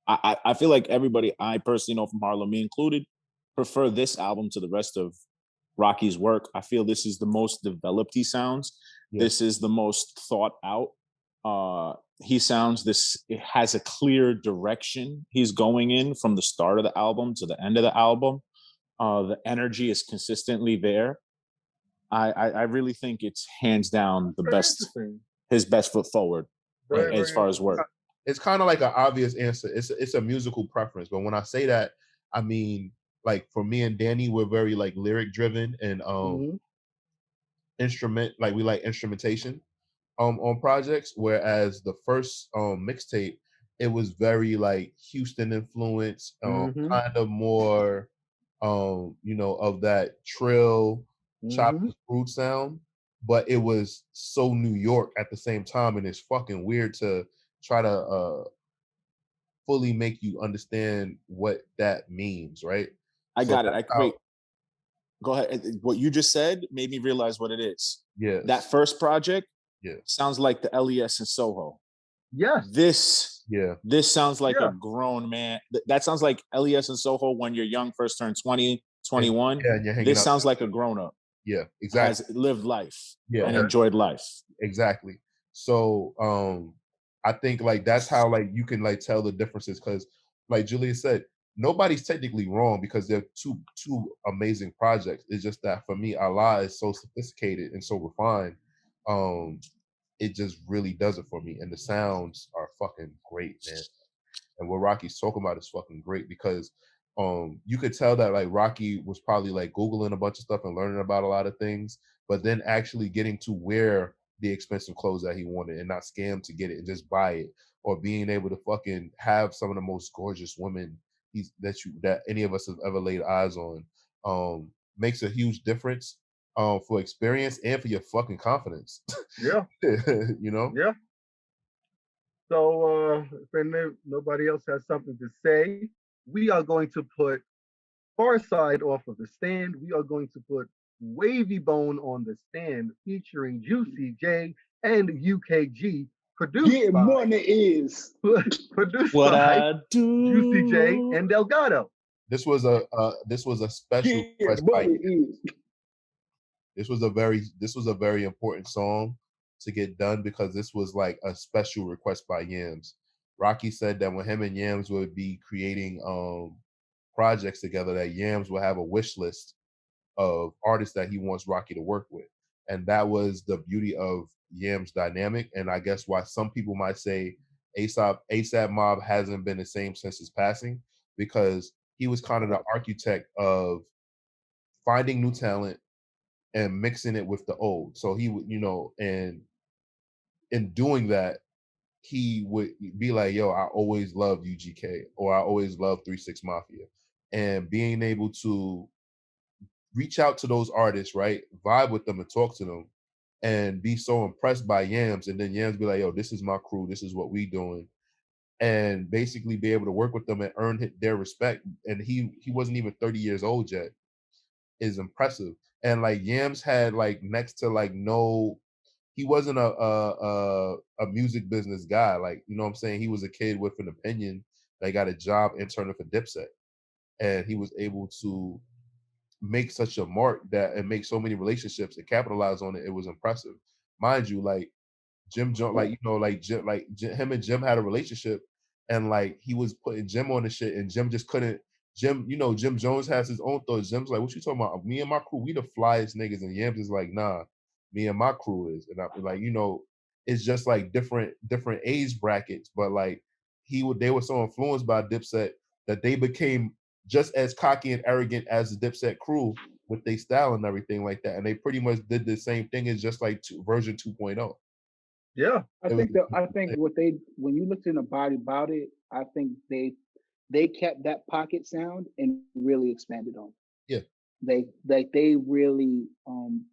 I feel like everybody I personally know from Harlem, me included, prefer this album to the rest of Rocky's work. I feel this is the most developed he sounds. Yeah. This is the most thought out. He sounds this. It has a clear direction he's going in from the start of the album to the end of the album. The energy is consistently there. I really think it's hands down the best, his best foot forward as far as work. It's kind of like an obvious answer. It's a musical preference, but when I say that, I mean, like, for me and Danny, we're very like lyric driven and we like instrumentation on projects, whereas the first mixtape, it was very like Houston influence, kind of more of that trill chopped fruit sound, but it was so New York at the same time, and it's fucking weird to try to fully make you understand what that means, right? I got it. Wait. Go ahead. What you just said made me realize what it is. Yeah. That first project Yeah. sounds like the LES in Soho. Yeah. This sounds like a grown man. That sounds like LES in Soho when you're young, first turned 20, 21. And this sounds like a grown up. Yeah, exactly. Has lived life and enjoyed life. Exactly. So I think like that's how like you can like tell the differences because like Julia said, nobody's technically wrong because they're two amazing projects. It's just that for me, Allah is so sophisticated and so refined. It just really does it for me. And the sounds are fucking great, man. And what Rocky's talking about is fucking great because you could tell that like Rocky was probably like Googling a bunch of stuff and learning about a lot of things, but then actually getting to wear the expensive clothes that he wanted and not scam to get it and just buy it, or being able to fucking have some of the most gorgeous women that any of us have ever laid eyes on, makes a huge difference for experience and for your fucking confidence. Yeah. You know? Yeah. So if nobody else has something to say, we are going to put Far Side off of the stand. We are going to put Wavy Bone on the stand, featuring Juicy J and UKG, produced by money is produced What by I do. Juicy J and Delgado. This was a special request by is. this was a very important song to get done because this was like a special request by Yams. Rocky said that when him and Yams would be creating projects together, that Yams would have a wish list of artists that he wants Rocky to work with. And that was the beauty of Yams' dynamic. And I guess why some people might say ASAP Mob hasn't been the same since his passing, because he was kind of the architect of finding new talent and mixing it with the old. So he would, and in doing that, he would be like, yo, I always loved UGK, or I always loved 3 6 Mafia. And being able to reach out to those artists, right? Vibe with them and talk to them and be so impressed by Yams. And then Yams be like, yo, this is my crew. This is what we doing. And basically be able to work with them and earn their respect. And he wasn't even 30 years old yet. Is impressive. And like Yams had like next to like no, he wasn't a music business guy. Like, you know what I'm saying? He was a kid with an opinion. They got a job interning for Dipset. And he was able to make such a mark that and make so many relationships and capitalize on it. It was impressive. Mind you, like Jim Jones, him and Jim had a relationship, and like he was putting Jim on the shit, and Jim just couldn't. Jim Jones has his own thoughts. Jim's like, "What you talking about? Me and my crew, we the flyest niggas," and Yams is like, "Nah, me and my crew is." And I like, it's just like different age brackets, but like they were so influenced by Dipset that they became just as cocky and arrogant as the Dipset crew with their style and everything like that, and they pretty much did the same thing as just like version 2.0. Yeah. I think when you looked in the body about it, I think they kept that pocket sound and really expanded on it. Yeah. They really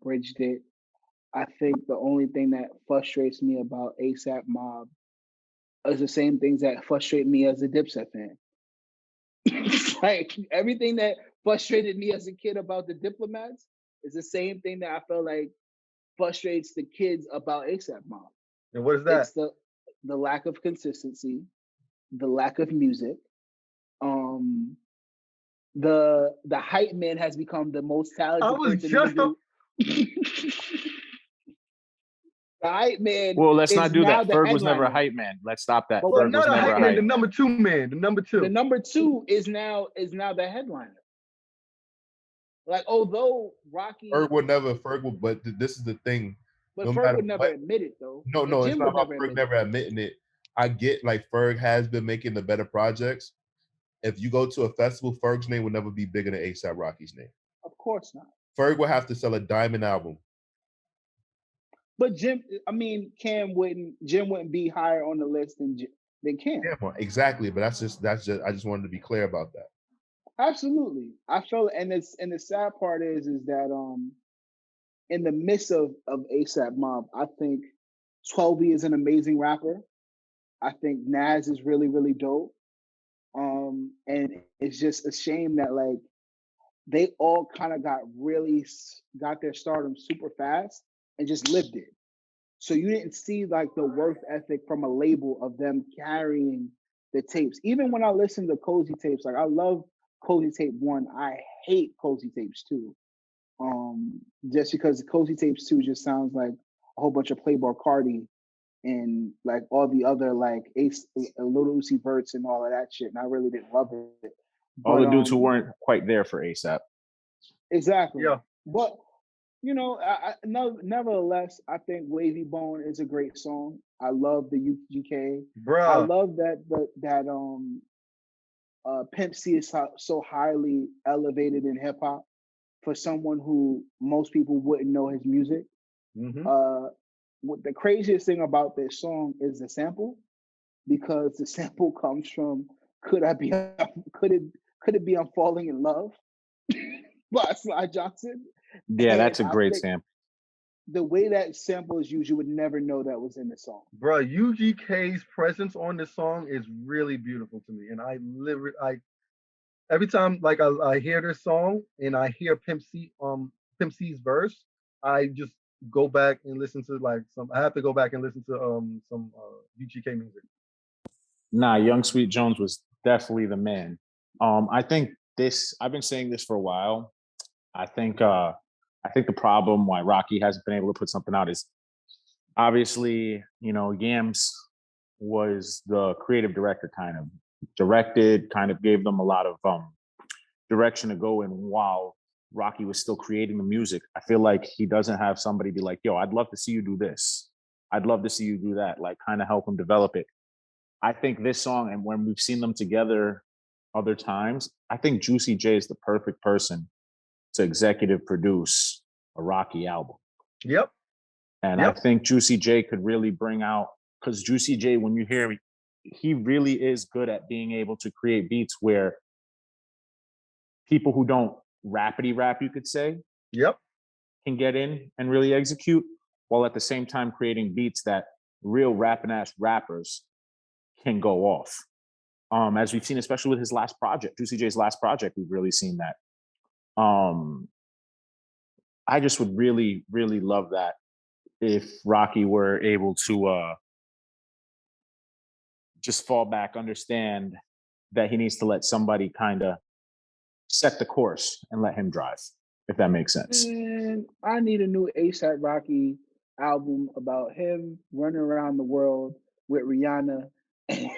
bridged it. I think the only thing that frustrates me about ASAP Mob is the same things that frustrate me as a Dipset fan. Like everything that frustrated me as a kid about the Diplomats is the same thing that I feel like frustrates the kids about ASAP Mob. And what is that? It's the lack of consistency, the lack of music. The hype man has become the most talented person. The hype man. Well, let's not do that. Ferg was never a headliner. hype man. Let's stop that. Well, Ferg not was a never hype man, the number two man. The number two. The number two is now the headliner. Like, although Rocky, Ferg would, but this is the thing. but No Ferg matter would never what, admit it though. no, But it's Jim not would about never Ferg admit never admitting it. I get like Ferg has been making the better projects. If you go to a festival, Ferg's name will never be bigger than ASAP Rocky's name. Of course not. Ferg will have to sell a diamond album. But Jim wouldn't be higher on the list than Cam. Yeah, exactly. But that's just I just wanted to be clear about that. Absolutely. I feel, and the sad part is that in the midst of ASAP Mob, I think 12B is an amazing rapper. I think Nas is really, really dope. And it's just a shame that like they all kind of got their stardom super fast and just lived it. So you didn't see like the work ethic from a label of them carrying the tapes. Even when I listen to Cozy tapes, like I love Cozy Tape 1. I hate Cozy Tapes 2. Just because Cozy Tapes 2 just sounds like a whole bunch of Playboy Cardi and like all the other like Ace, Little Uzi Verts and all of that shit, and I really didn't love it. All But the dudes who weren't quite there for ASAP. exactly. Yeah. But you know, no, nevertheless, I think Wavy Bone is a great song. I love the UGK. I Bruh. love that Pimp C is so highly elevated in hip hop for someone who most people wouldn't know his music. What the craziest thing about this song is the sample, because the sample comes from "Could I Be Could it Be I'm Falling in Love" by Sly Johnson. Yeah, that's a And I great think sample. the way that sample is used, you would never know that was in the song. Bruh, UGK's presence on this song is really beautiful to me, and I every time like I hear this song and I hear Pimp C's verse, I just go back and listen to like some. I have to go back and listen to some UGK music. Nah, Young Sweet Jones was definitely the man. I think I've been saying this for a while. I think the problem why Rocky hasn't been able to put something out is obviously, Yams was the creative director, kind of directed, kind of gave them a lot of direction to go in while Rocky was still creating the music. I feel like he doesn't have somebody be like, yo, I'd love to see you do this. I'd love to see you do that, like kind of help him develop it. I think this song, and when we've seen them together other times, I think Juicy J is the perfect person to executive produce a Rocky album. Yep. And I think Juicy J could really bring out, because Juicy J, when you hear, he really is good at being able to create beats where people who don't rapidy rap, you could say, Yep. can get in and really execute, while at the same time creating beats that real rapping ass rappers can go off. As we've seen, especially with his last project, Juicy J's last project, we've really seen that. I just would really, really love that if Rocky were able to just fall back, understand that he needs to let somebody kind of set the course and let him drive, if that makes sense. And I need a new ASAP Rocky album about him running around the world with Rihanna and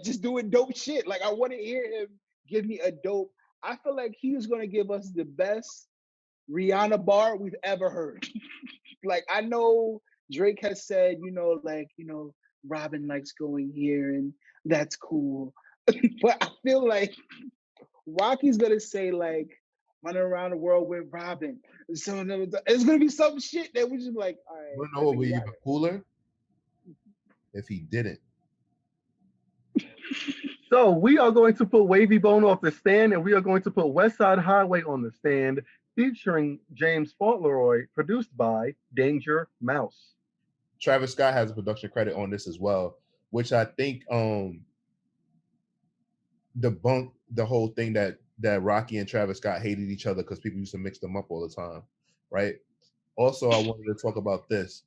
just doing dope shit. Like, I want to hear him give me a dope. I feel like he was going to give us the best Rihanna bar we've ever heard. Like, I know Drake has said, Robin likes going here and that's cool. But I feel like Rocky's gonna say like running around the world with Robin. So it's gonna be some shit that we just like, all right. You know what would be even cooler? If he didn't. So we are going to put Wavy Bone off the stand, and we are going to put West Side Highway on the stand, featuring James Fauntleroy, produced by Danger Mouse. Travis Scott has a production credit on this as well, which I think debunked the whole thing that Rocky and Travis Scott hated each other because people used to mix them up all the time, right? Also, I wanted to talk about this.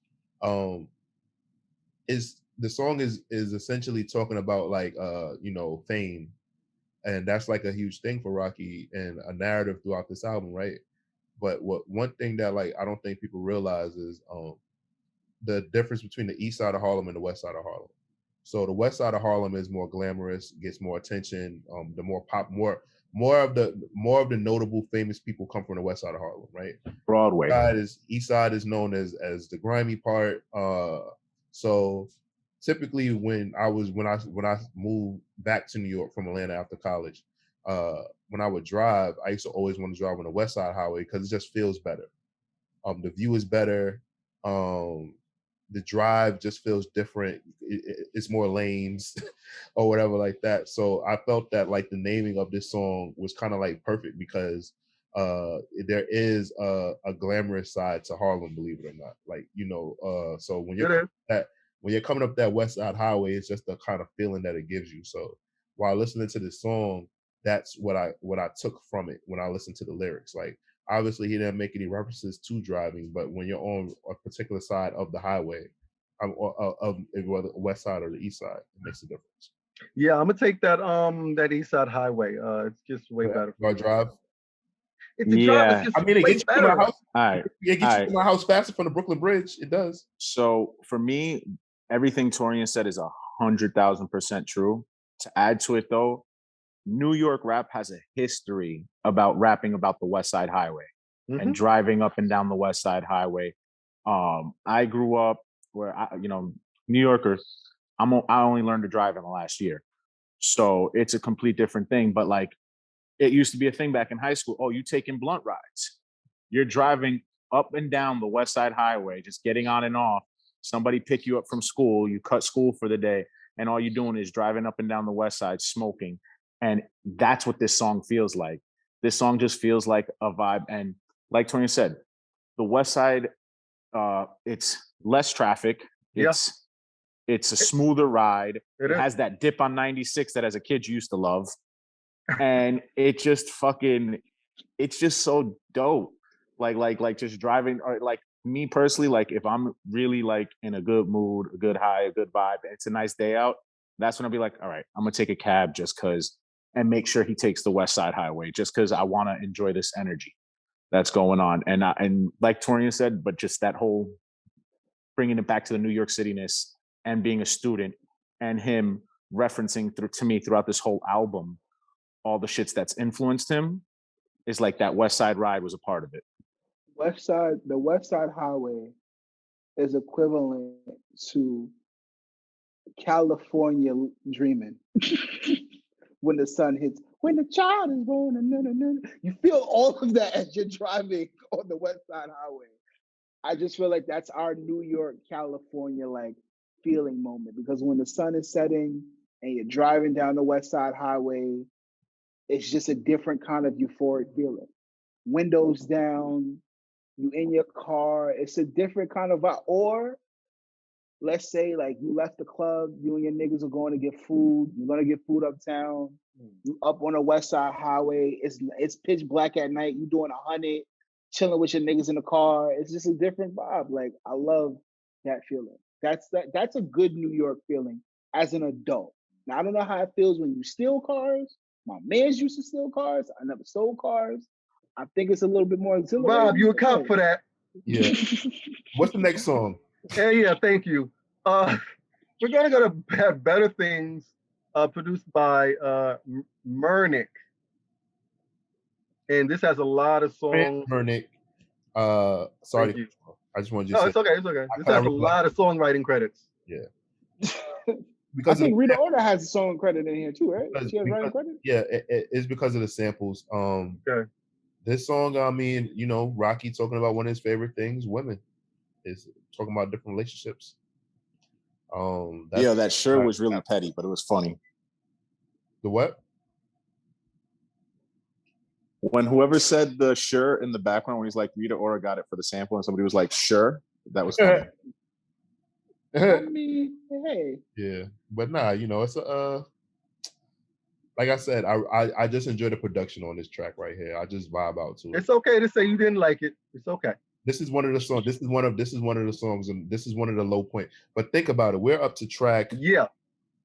Is the song is essentially talking about like fame, and that's like a huge thing for Rocky and a narrative throughout this album, right? But one thing that like I don't think people realize is the difference between the east side of Harlem and the west side of Harlem. So the west side of Harlem is more glamorous, gets more attention. The more pop, more of the notable famous people come from the west side of Harlem, right? Broadway. East side is known as the grimy part. So typically when I moved back to New York from Atlanta after college, when I would drive, I used to always want to drive on the west side highway because it just feels better. The view is better. The drive just feels different. It's more lanes or whatever like that. So I felt that like the naming of this song was kind of like perfect because there is a glamorous side to Harlem, believe it or not. Like, so when you're coming up that West Side Highway, it's just the kind of feeling that it gives you. So while listening to this song, that's what I took from it when I listened to the lyrics. Like, obviously, he didn't make any references to driving, but when you're on a particular side of the highway, of whether the west side or the east side, it makes a difference. Yeah, I'm gonna take that east side highway. It's just way better. For drive. the drive is just I mean, it way gets you to my better. house. All right. It gets you to my house faster from the Brooklyn Bridge. It does. So for me, everything Torian said is 100,000% true. To add to it though, New York rap has a history about rapping about the West Side Highway and driving up and down the West Side Highway. I grew up where New Yorkers. I only learned to drive in the last year, so it's a complete different thing. But like, it used to be a thing back in high school. Oh, you taking blunt rides? You're driving up and down the West Side Highway, just getting on and off. Somebody pick you up from school. You cut school for the day, and all you're doing is driving up and down the West Side smoking. And that's what this song feels like. This song just feels like a vibe. And like Tony said, the West Side, it's less traffic. It's a smoother ride. It has that dip on 96 that as a kid you used to love. And it's just so dope. Like just driving, or like me personally, like if I'm really like in a good mood, a good high, a good vibe, it's a nice day out, that's when I'll be like, all right, I'm gonna take a cab just cause, and make sure he takes the West Side Highway just cause I wanna enjoy this energy that's going on. And like Torian said, but just that whole bringing it back to the New York City-ness and being a student, and him referencing to me throughout this whole album, all the shits that's influenced him, is like that West Side ride was a part of it. The West Side Highway is equivalent to California dreaming. When the sun hits, when the child is born, you feel all of that as you're driving on the West Side Highway. I just feel like that's our New York, California like feeling moment, because when the sun is setting and you're driving down the West Side Highway, it's just a different kind of euphoric feeling. Windows down, you in your car, it's a different kind of vibe. Or let's say like you left the club, you and your niggas are going to get food, you're gonna get food uptown, you up on the West Side Highway, it's pitch black at night, you doing 100, chilling with your niggas in the car. It's just a different vibe. Like I love that feeling. That's a good New York feeling as an adult. Now I don't know how it feels when you steal cars. My mans used to steal cars. I never stole cars. I think it's a little bit more exhilarating. Bob, you a cop for that. Yeah. What's the next song? Yeah, thank you. We're gonna go to Have Better Things, produced by Murnick. And this has a lot of songs. Murnick. Sorry. I just wanted you to say. No, it's okay. It's okay. This has a lot of songwriting credits. Yeah. Because I think Rita Ora has a song credit in here too, right? She has writing credit. Yeah, it's because of the samples. Okay. This song, I mean, you know, Rocky talking about one of his favorite things, women, is talking about different relationships. That sure was really petty, but it was funny. The what? When whoever said the sure in the background, when he's like, Rita Ora got it for the sample, and somebody was like, sure, that was funny. I mean, hey. Yeah, but nah, you know, it's a like I said, I just enjoy the production on this track right here. I just vibe out to it. It's okay to say you didn't like it. It's okay. This is one of the songs. This is one of the songs, and this is one of the low point. But think about it. We're up to track. Yeah.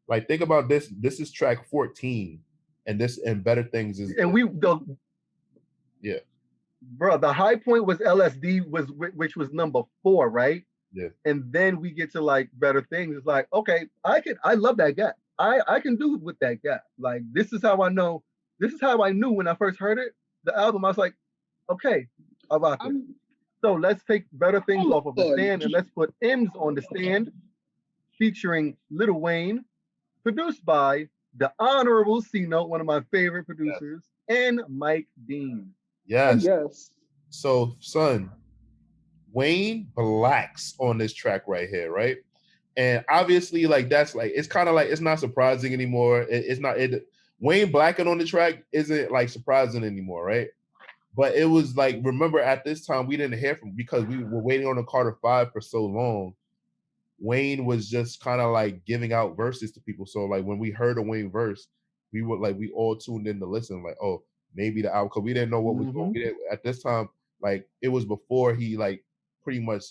Like think about this. This is track 14, and Better Things is. And yeah. Bro, the high point was LSD, which was number 4, right? Yeah. And then we get to like Better Things. It's like, okay, I love that guy. I can do with that guy. Like this is how I know. This is how I knew when I first heard it, the album. I was like, okay, I rock it. So let's take Better Things off of the stand and let's put M's on the stand, featuring Lil Wayne, produced by the Honorable C Note, one of my favorite producers, and Mike Dean. Yes. Yes. So, son, Wayne blacks on this track right here, right? And obviously, like that's like it's kind of like it's not surprising anymore. Wayne blacking on the track isn't like surprising anymore, right? But it was like, remember at this time we didn't hear from, because we were waiting on the Carter 5 for so long. Wayne was just kind of like giving out verses to people. So like when we heard a Wayne verse, we all tuned in to listen. Like, oh, maybe the album, because we didn't know what was going on. At this time, like it was before he like pretty much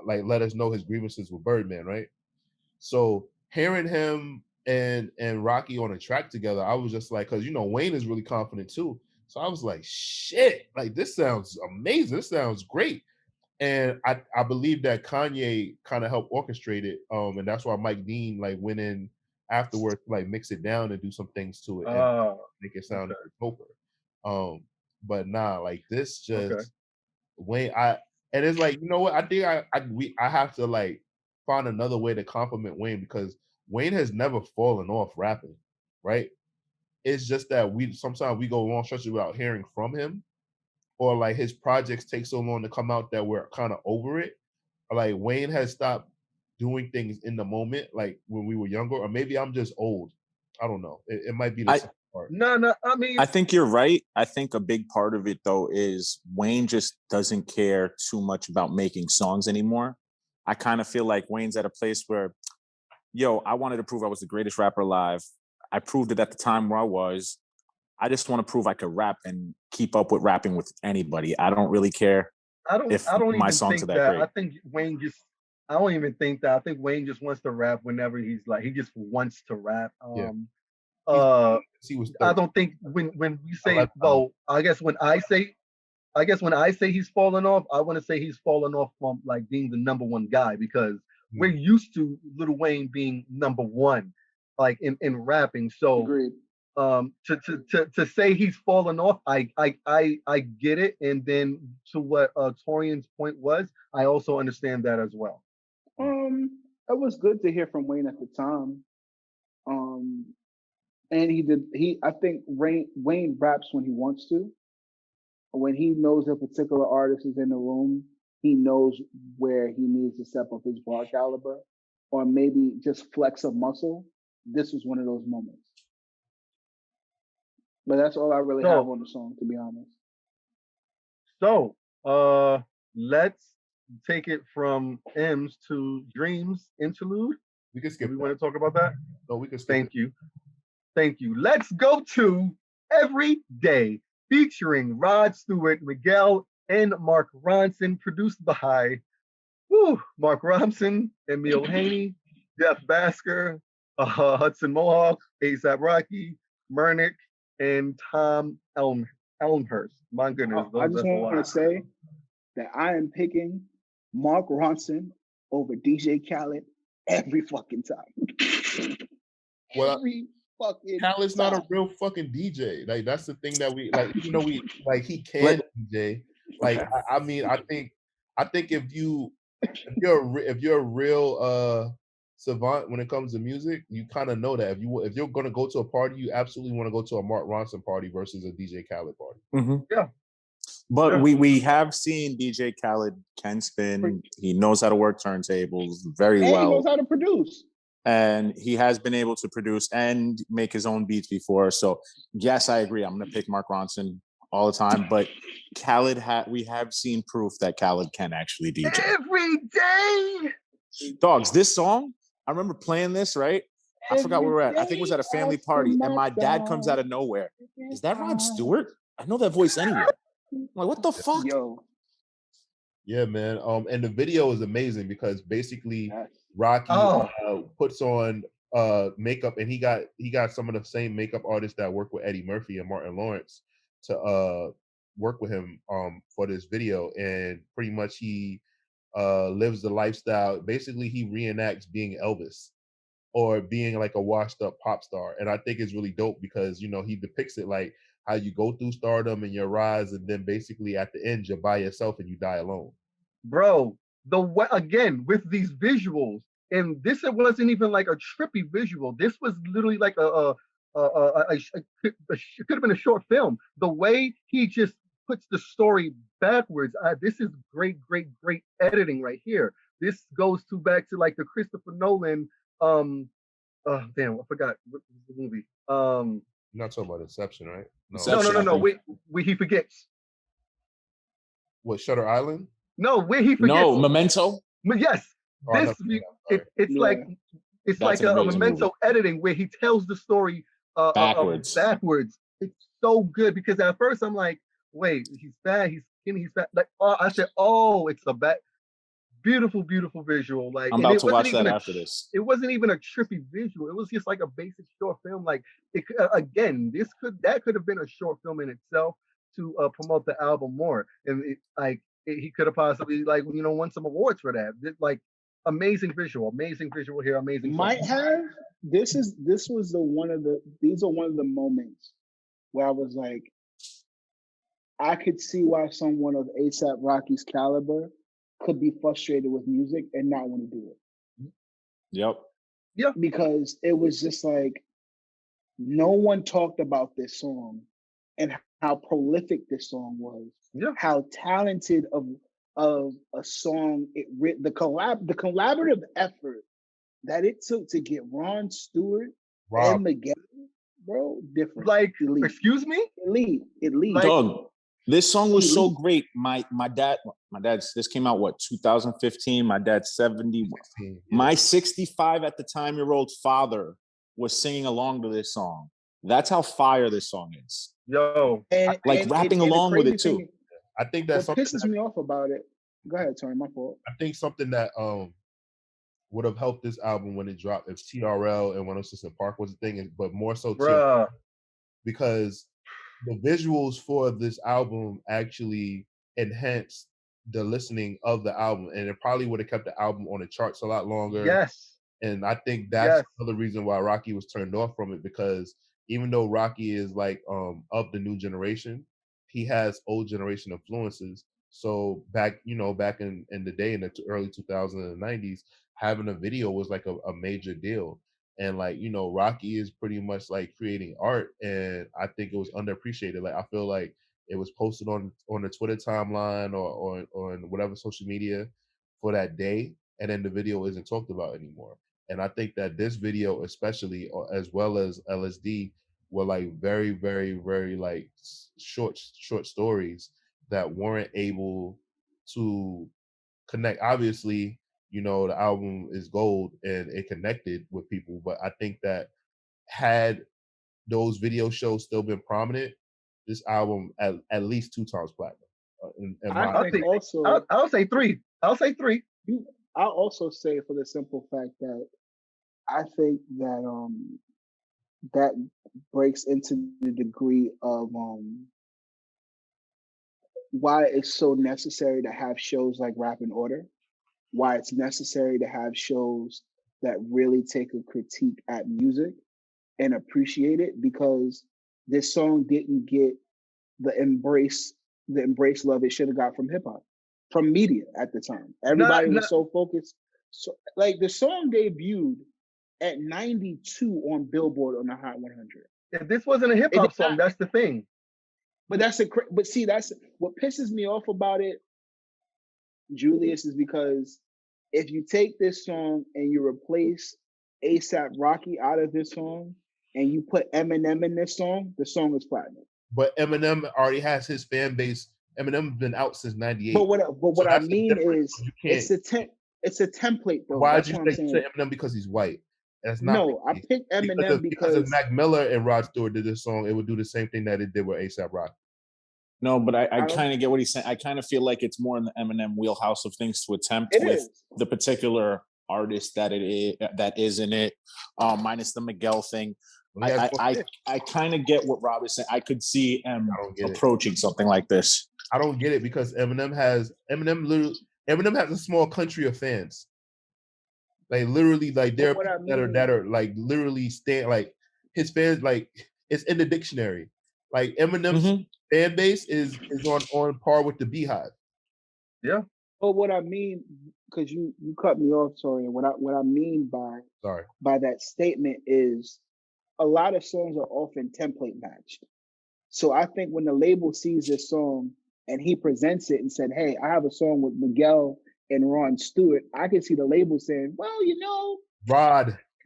like let us know his grievances with Birdman, right? So hearing him and Rocky on a track together, I was just like, because you know Wayne is really confident too. So I was like, shit, like this sounds amazing. This sounds great. And I believe that Kanye kind of helped orchestrate it. And that's why Mike Dean like went in afterwards, like mix it down and do some things to it and make it sound even doper. But nah, like this just Wayne, and it's like, you know what? I think I have to like find another way to compliment Wayne because Wayne has never fallen off rapping, right? It's just that sometimes we go long stretches without hearing from him, or like his projects take so long to come out that we're kind of over it. Like Wayne has stopped doing things in the moment, like when we were younger, or maybe I'm just old. I don't know. It might be the same part. No. I mean, I think you're right. I think a big part of it though is Wayne just doesn't care too much about making songs anymore. I kind of feel like Wayne's at a place where, yo, I wanted to prove I was the greatest rapper alive. I proved it at the time where I was. I just want to prove I could rap and keep up with rapping with anybody. I don't really care if I don't my even songs are think that that. great. I think Wayne just. I don't even think that. I think Wayne just wants to rap whenever he's like. He just wants to rap. Yeah. He was 13. I don't think when we say, well, I guess when I say he's falling off, I want to say he's falling off from like being the number one guy because we're used to Lil Wayne being number one, like in rapping. So agreed. To say he's fallen off, I get it, and then to what Torian's point was, I also understand that as well. It was good to hear from Wayne at the time. And I think Wayne raps when he wants to. When he knows a particular artist is in the room, he knows where he needs to step up his bar caliber or maybe just flex a muscle. This was one of those moments. But that's all I really have on the song, to be honest. So, let's take it from M's to Dreams interlude. We can skip. We want to talk about that? No, we can skip. Thank you. Let's go to Every Day, featuring Rod Stewart, Miguel, and Mark Ronson, produced by Mark Ronson, Emil Haney, Jeff Basker, Hudson Mohawk, A$AP Rocky, Murnick, and Tom Elmhurst. My goodness. I just want to say that I am picking Mark Ronson over DJ Khaled every fucking time. Every fucking Khaled's not a real fucking DJ. Like that's the thing that we like. Even though we like he can DJ. Like I mean, I think if you're a real savant when it comes to music, you kind of know that if you're gonna go to a party, you absolutely want to go to a Mark Ronson party versus a DJ Khaled party. Mm-hmm. Yeah. But we have seen DJ Khaled can spin. He knows how to work turntables very well. He knows how to produce. And he has been able to produce and make his own beats before. So yes, I agree. I'm going to pick Mark Ronson all the time. But Khaled, we have seen proof that Khaled can actually DJ. Every day. Dogs, this song, I remember playing this, right? I forgot where we're at. I think it was at a family party. And my dad comes out of nowhere. Is that Rod Stewart? I know that voice anywhere. I'm like, what the fuck? Yo. Yeah, man. And the video is amazing because basically Rocky puts on makeup, and he got some of the same makeup artists that work with Eddie Murphy and Martin Lawrence to work with him for this video, and pretty much he lives the lifestyle. Basically, he reenacts being Elvis or being like a washed up pop star, and I think it's really dope because he depicts it like how you go through stardom and your rise, and then basically at the end you're by yourself and you die alone. Bro, again with these visuals, and this it wasn't even like a trippy visual. This was literally like it could have been a short film. The way he just puts the story backwards, this is great editing right here. This goes back to like the Christopher Nolan. Damn, I forgot what was the movie. You're not talking about Inception, right? No. Wait, he forgets. What, Shutter Island? No, where he forgets. No, Memento. Yes, it's like a Memento editing where he tells the story backwards. It's so good because at first I'm like, wait, he's fat, he's skinny, he's fat. Like, I said, it's a bad. beautiful, beautiful visual. Like, I'm and about it to wasn't watch even that a after this. it wasn't even a trippy visual. It was just like a basic short film. Like, again, that could have been a short film in itself to promote the album more, and he could have possibly won some awards for that. Like, amazing visual here, amazing song. Might have. These are one of the moments where I was like, I could see why someone of ASAP Rocky's caliber could be frustrated with music and not want to do it. Yep. Yeah. Because it was just like, no one talked about this song and how prolific this song was. Yeah. How talented of a song the collaborative effort that it took to get Ron Stewart and Miguel, bro, different. Like, elite. Excuse me? Elite. Like, Doug, this song was so great. My dad's, this came out, what, 2015? My dad's 70. 16, yeah. My 65 at the time-year-old father was singing along to this song. That's how fire this song is. Yo. Rapping along with it too. I think that's what pisses me off about it. Go ahead, Tony, my fault. I think something that would have helped this album when it dropped if TRL and 106 & Park was a thing, but more so too, because the visuals for this album actually enhanced the listening of the album, and it probably would have kept the album on the charts a lot longer. Yes. And I think that's another reason why Rocky was turned off from it, because even though Rocky is like of the new generation, he has old generation influences. So back in the day, in the early 2000s and 90s, having a video was like a major deal. And Rocky is pretty much like creating art, and I think it was underappreciated. Like, I feel like it was posted on the Twitter timeline or on whatever social media for that day, and then the video isn't talked about anymore. And I think that this video, especially, as well as LSD, were like very, very, very like short stories that weren't able to connect. Obviously, the album is gold and it connected with people, but I think that had those video shows still been prominent, this album at least 2 times platinum. I'll say 3. I'll say 3. I'll also say, for the simple fact that I think that that breaks into the degree of why it's so necessary to have shows like Rap in Order, why it's necessary to have shows that really take a critique at music and appreciate it, because this song didn't get the embrace love it should have got from hip hop, from media at the time. Everybody was so focused. So, like, the song debuted at 92 on Billboard on the Hot 100. If this wasn't a hip hop song, that's the thing. But see, that's what pisses me off about it, Julius, is because if you take this song and you replace ASAP Rocky out of this song and you put Eminem in this song, the song is platinum. But Eminem already has his fan base. Eminem's been out since '98. But what I mean is, it's a template, though. Why'd you say Eminem? Because he's white. That's not. No, I picked Eminem because if Mac Miller and Rod Stewart did this song, it would do the same thing that it did with A$AP Rocky. No, but I kind of get what he's saying. I kind of feel like it's more in the Eminem wheelhouse of things to attempt the particular artist that is in it, minus the Miguel thing. I kind of get what Rob is saying. I could see him approaching something like this. I don't get it, because Eminem has a small country of fans. Like, literally, like, there are people that are like literally like his fans, like, it's in the dictionary. Like, Eminem's fan base is on par with the Beehive. Yeah. But what I mean, because you cut me off, sorry. What I mean by that statement is, a lot of songs are often template matched. So I think when the label sees this song and he presents it and said, "Hey, I have a song with Miguel and Ron Stewart," I can see the label saying, "Well,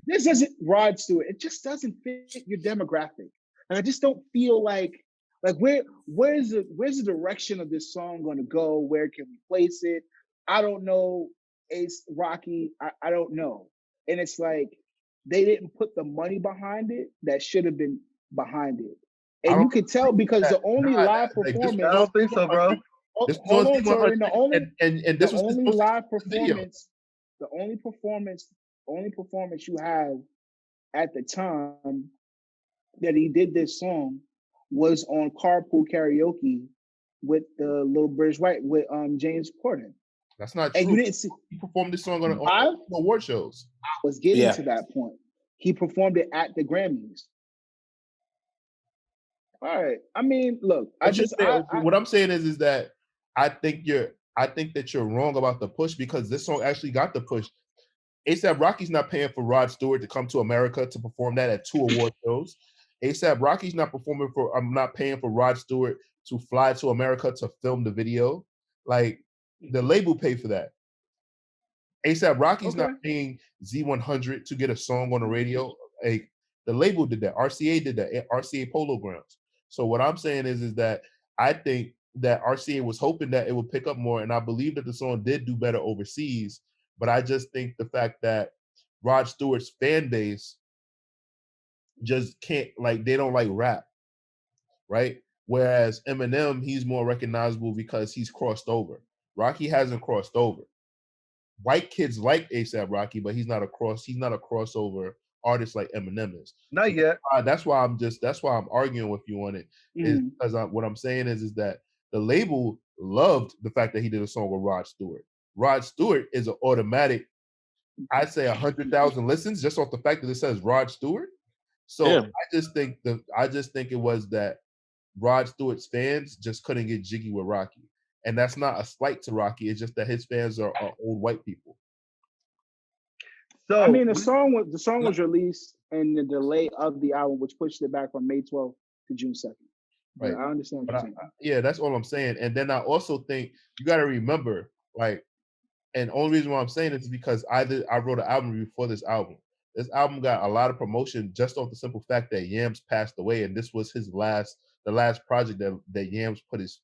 this isn't Rod Stewart. It just doesn't fit your demographic." And I just don't feel like where's the direction of this song going to go? Where can we place it? I don't know. Ace Rocky, I don't know. And it's like, they didn't put the money behind it that should have been behind it. And you could tell, because the only live performance... I don't think so, bro. This was Hold on on, Tori. Z100, and this was his only most live successful video. performance, the only performance you have at the time that he did this song was on Carpool Karaoke with the Little British White with James Corden. That's not And true. you didn't see. He performed this song on award shows. I was getting to that point. He performed it at the Grammys. All right. I mean, look. What I'm saying is that I think that you're wrong about the push, because this song actually got the push. A$AP Rocky's not paying for Rod Stewart to come to America to perform that at 2 award shows. A$AP Rocky's not paying for Rod Stewart to fly to America to film the video. Like, the label paid for that. A$AP Rocky's not paying Z100 to get a song on the radio. Like, the label did that. RCA did that. RCA Polo Grounds. So what I'm saying is that I think that RCA was hoping that it would pick up more, and I believe that the song did do better overseas. But I just think the fact that Rod Stewart's fan base just can't, like, they don't like rap, right? Whereas Eminem, he's more recognizable because he's crossed over. Rocky hasn't crossed over. White kids like A$AP Rocky, but he's not a crossover artist like Eminem is. Not yet. That's why I'm arguing with you on it. Is because what I'm saying is that the label loved the fact that he did a song with Rod Stewart. Rod Stewart is an automatic, I'd say 100,000 listens just off the fact that it says Rod Stewart. So I just think it was that Rod Stewart's fans just couldn't get jiggy with Rocky. And that's not a slight to Rocky. It's just that his fans are old white people. So I mean, the song was released in the delay of the album, which pushed it back from May 12th to June 2nd. Right. I understand what you're saying. Yeah, that's all I'm saying. And then I also think you got to remember, like, and the only reason why I'm saying it is because I wrote an album review for this album. This album got a lot of promotion just off the simple fact that Yams passed away, and this was the last project that Yams put his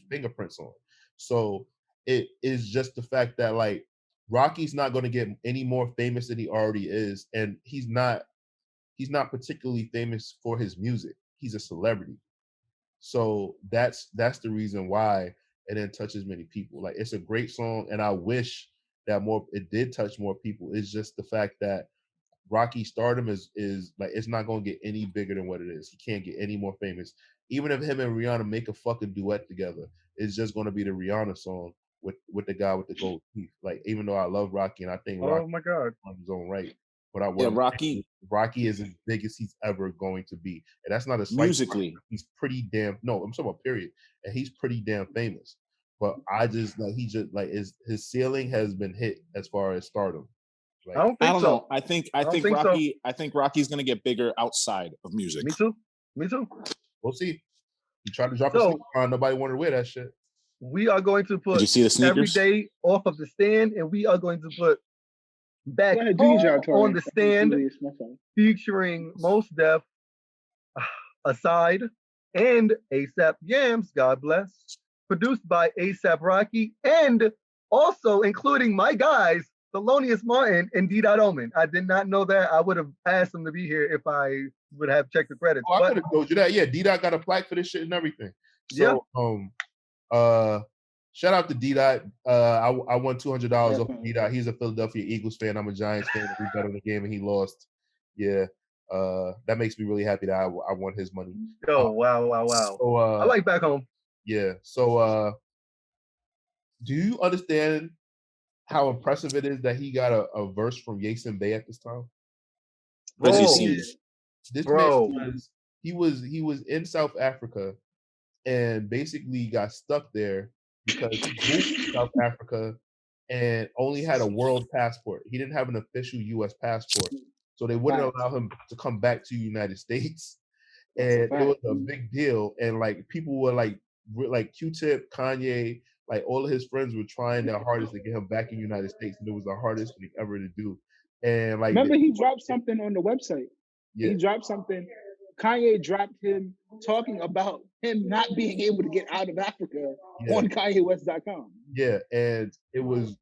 fingerprints on. So it is just the fact that, like, Rocky's not going to get any more famous than he already is, and he's not particularly famous for his music. He's a celebrity. So that's the reason why it didn't touch as many people. Like, it's a great song, and I wish that it did touch more people. It's just the fact that Rocky's stardom is like, it's not going to get any bigger than what it is. He can't get any more famous. Even if him and Rihanna make a fucking duet together, it's just going to be the Rihanna song with the guy with the gold teeth. Like, even though I love Rocky and I think Rocky my God, on his own right, but Rocky is as big as he's ever going to be, and that's not a slight. Musically, he's pretty damn. No, I'm talking about period, and he's pretty damn famous. But I just like his ceiling has been hit as far as stardom. Like, I don't know. I think Rocky's gonna get bigger outside of music. Me too. We'll see. He tried to drop a sneaker, nobody wanted to wear that shit. We are going to put Did you see the sneakers? Every Day Off of the Stand, and we are going to put Back on the Stand, featuring Mos Def, Aside, and A$AP Yams, God bless. Produced by A$AP Rocky, and also including my guys, Thelonious Martin and D.Omen. I did not know that. I would have asked them to be here if I would have checked the credits. I could have told you that. Yeah, D.Dot got a plaque for this shit and everything. So, shout out to D.Dot. I won $200 off of D.Dot. He's a Philadelphia Eagles fan. I'm a Giants fan. We bet on the game and he lost. Yeah. That makes me really happy that I won his money. Oh, wow. So, I like Back Home. Yeah. So, do you understand how impressive it is that he got a verse from Yasin Bey at this time? This man he was in South Africa and basically got stuck there because he moved to South Africa and only had a world passport. He didn't have an official U.S. passport, so they wouldn't allow him to come back to the United States. And it was a big deal. And like, people were like Q-Tip, Kanye, like all of his friends were trying their hardest to get him back in the United States, and it was the hardest thing ever to do. And like, remember, he dropped something on the website. Yeah. He dropped something. Kanye dropped him talking about him not being able to get out of Africa on KanyeWest.com. Yeah, and it was a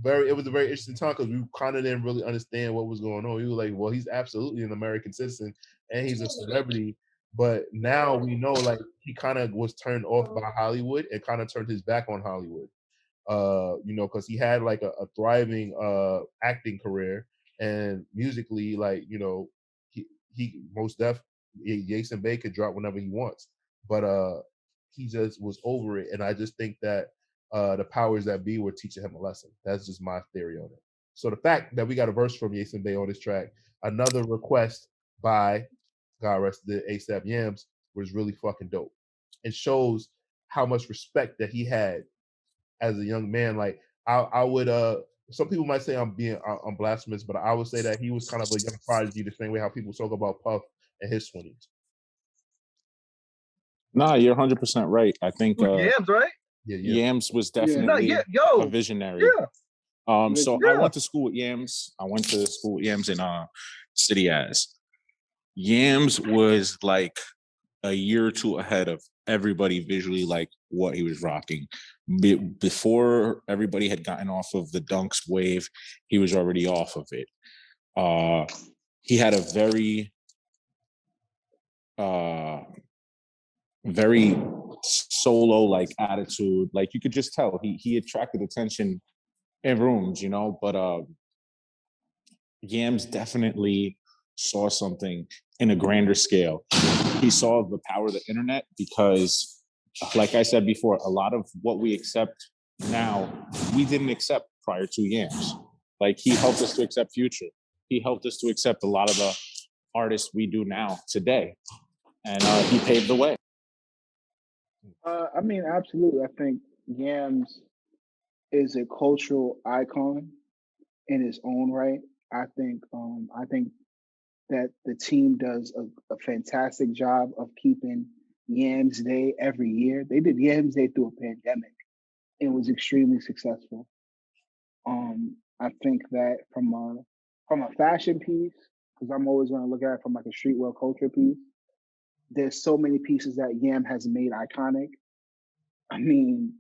very interesting time because we kind of didn't really understand what was going on. We were like, well, he's absolutely an American citizen and he's a celebrity. But now we know, like, he kind of was turned off by Hollywood and kind of turned his back on Hollywood. You know, because he had like a thriving acting career, and musically, like, you know, he most def Jason Bay could drop whenever he wants, but he just was over it, and I just think that the powers that be were teaching him a lesson. That's just my theory on it. So the fact that we got a verse from Jason Bay on this track, another request by God rest the ASAP Yams, was really fucking dope. It shows how much respect that he had as a young man. Like, I would some people might say I'm blasphemous, but I would say that he was kind of a young prodigy, the same way how people talk about Puff in his 20s. Nah, you're 100% right. I think Yams, right? Yeah. Yams was definitely a visionary. Yeah. So I went to school with Yams. I went to school with Yams in City As. Yams was like a year or two ahead of everybody visually, like what he was rocking. Before everybody had gotten off of the Dunks wave, he was already off of it. He had a very solo like attitude. Like, you could just tell he attracted attention in rooms, you know. But Yams definitely saw something in a grander scale. He saw the power of the internet because, like I said before, a lot of what we accept now, we didn't accept prior to Yams. Like, he helped us to accept Future. He helped us to accept a lot of the artists we do now today. And he paved the way. I mean, absolutely. I think Yams is a cultural icon in its own right. I think that the team does a fantastic job of keeping Yams Day every year. They did Yams Day through a pandemic and was extremely successful. I think that from a fashion piece, because I'm always going to look at it from like a streetwear culture piece, there's so many pieces that Yam has made iconic. I mean,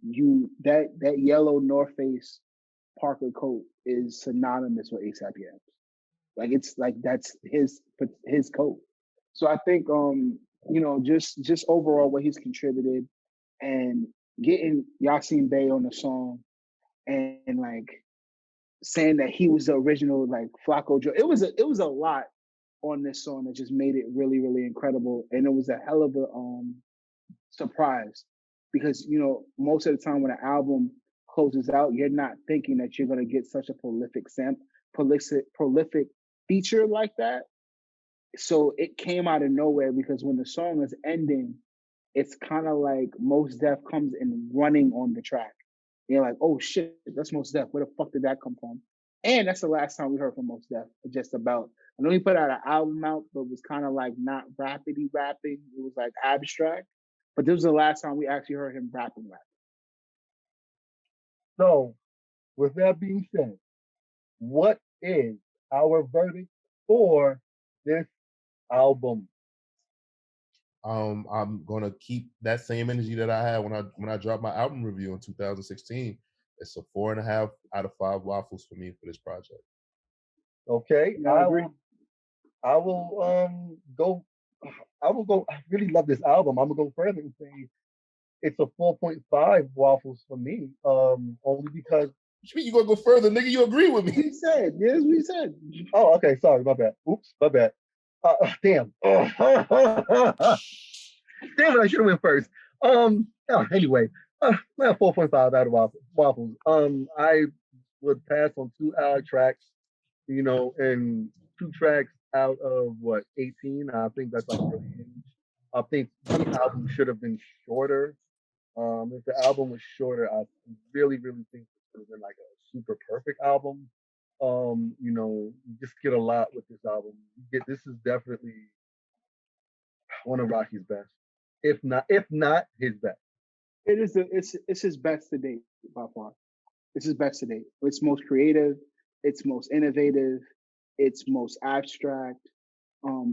that yellow North Face Parker coat is synonymous with ASAP Yams. Like, it's like that's his coat. So I think you know, just overall what he's contributed, and getting Yasin Bey on the song, and like saying that he was the original like Flacco Joe. It was a lot on this song that just made it really, really incredible. And it was a hell of a surprise, because, you know, most of the time when an album closes out, you're not thinking that you're going to get such a prolific feature like that. So it came out of nowhere, because when the song is ending, it's kind of like Mos Def comes in running on the track. You're like, oh shit, that's Mos Def. Where the fuck did that come from? And that's the last time we heard from Mos Def. Just about. I know he put out an album out, but it was kind of like not rapping. It was like abstract. But this was the last time we actually heard him rapping. So, with that being said, what is our verdict for this album? I'm gonna keep that same energy that I had when I dropped my album review in 2016. It's a 4.5 out of 5 waffles for me for this project. Okay, Yeah, I agree. I will go. I really love this album. I'm gonna go further and say it's a 4.5 waffles for me. Only because. What you mean you gonna go further, nigga? You agree with me? He said, yes, we said. Oh, okay. Sorry, my bad. Oops, my bad. Damn. Damn it! I should have went first. Anyway, 4.5 out of waffles. I would pass on 2 hour tracks. You know, and 2 tracks out of what 18. I think that's like really huge. I think the album should have been shorter. If the album was shorter, I really, really think this would have been like a super perfect album. You know, you just get a lot with this album. This is definitely one of Rocky's best, if not his best. It's his best to date by far. It's his best to date. It's most creative. It's most innovative. It's most abstract.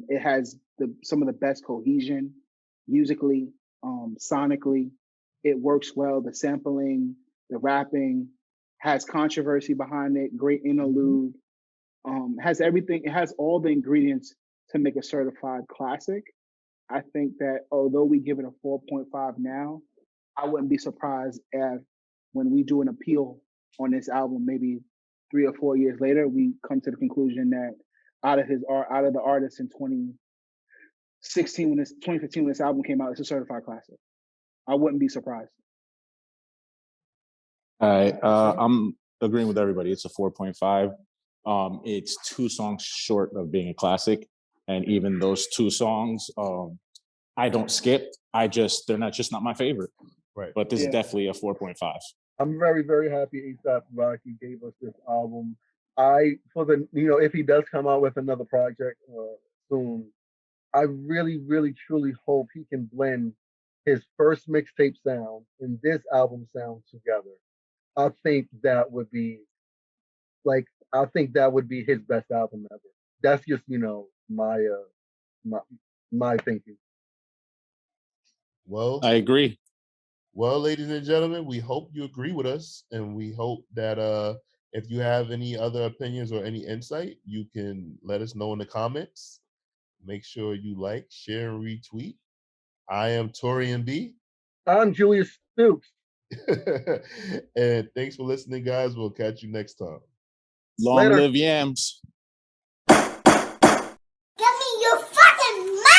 It has some of the best cohesion musically, sonically. It works well. The sampling, the rapping, has controversy behind it. Great interlude. Has everything. It has all the ingredients to make a certified classic. I think that although we give it a 4.5 now, I wouldn't be surprised if when we do an appeal on this album, maybe 3 or 4 years later, we come to the conclusion that out of the artists in 2016 2015 when this album came out, it's a certified classic. I wouldn't be surprised. I'm agreeing with everybody. It's a 4.5. It's 2 songs short of being a classic, and even those 2 songs, I don't skip. They're not my favorite. Right. But this is definitely a 4.5. I'm very, very happy A$AP Rocky gave us this album. If he does come out with another project soon, I really, really, truly hope he can blend his first mixtape sound and this album sound together. I think that would be his best album ever. That's just my thinking. Well, I agree. Well, ladies and gentlemen, we hope you agree with us, and we hope that if you have any other opinions or any insight, you can let us know in the comments. Make sure you like, share, and retweet. I am Torian B. I'm Julius Stoops. And thanks for listening, guys. We'll catch you next time. Long live Yams. Give me your fucking money!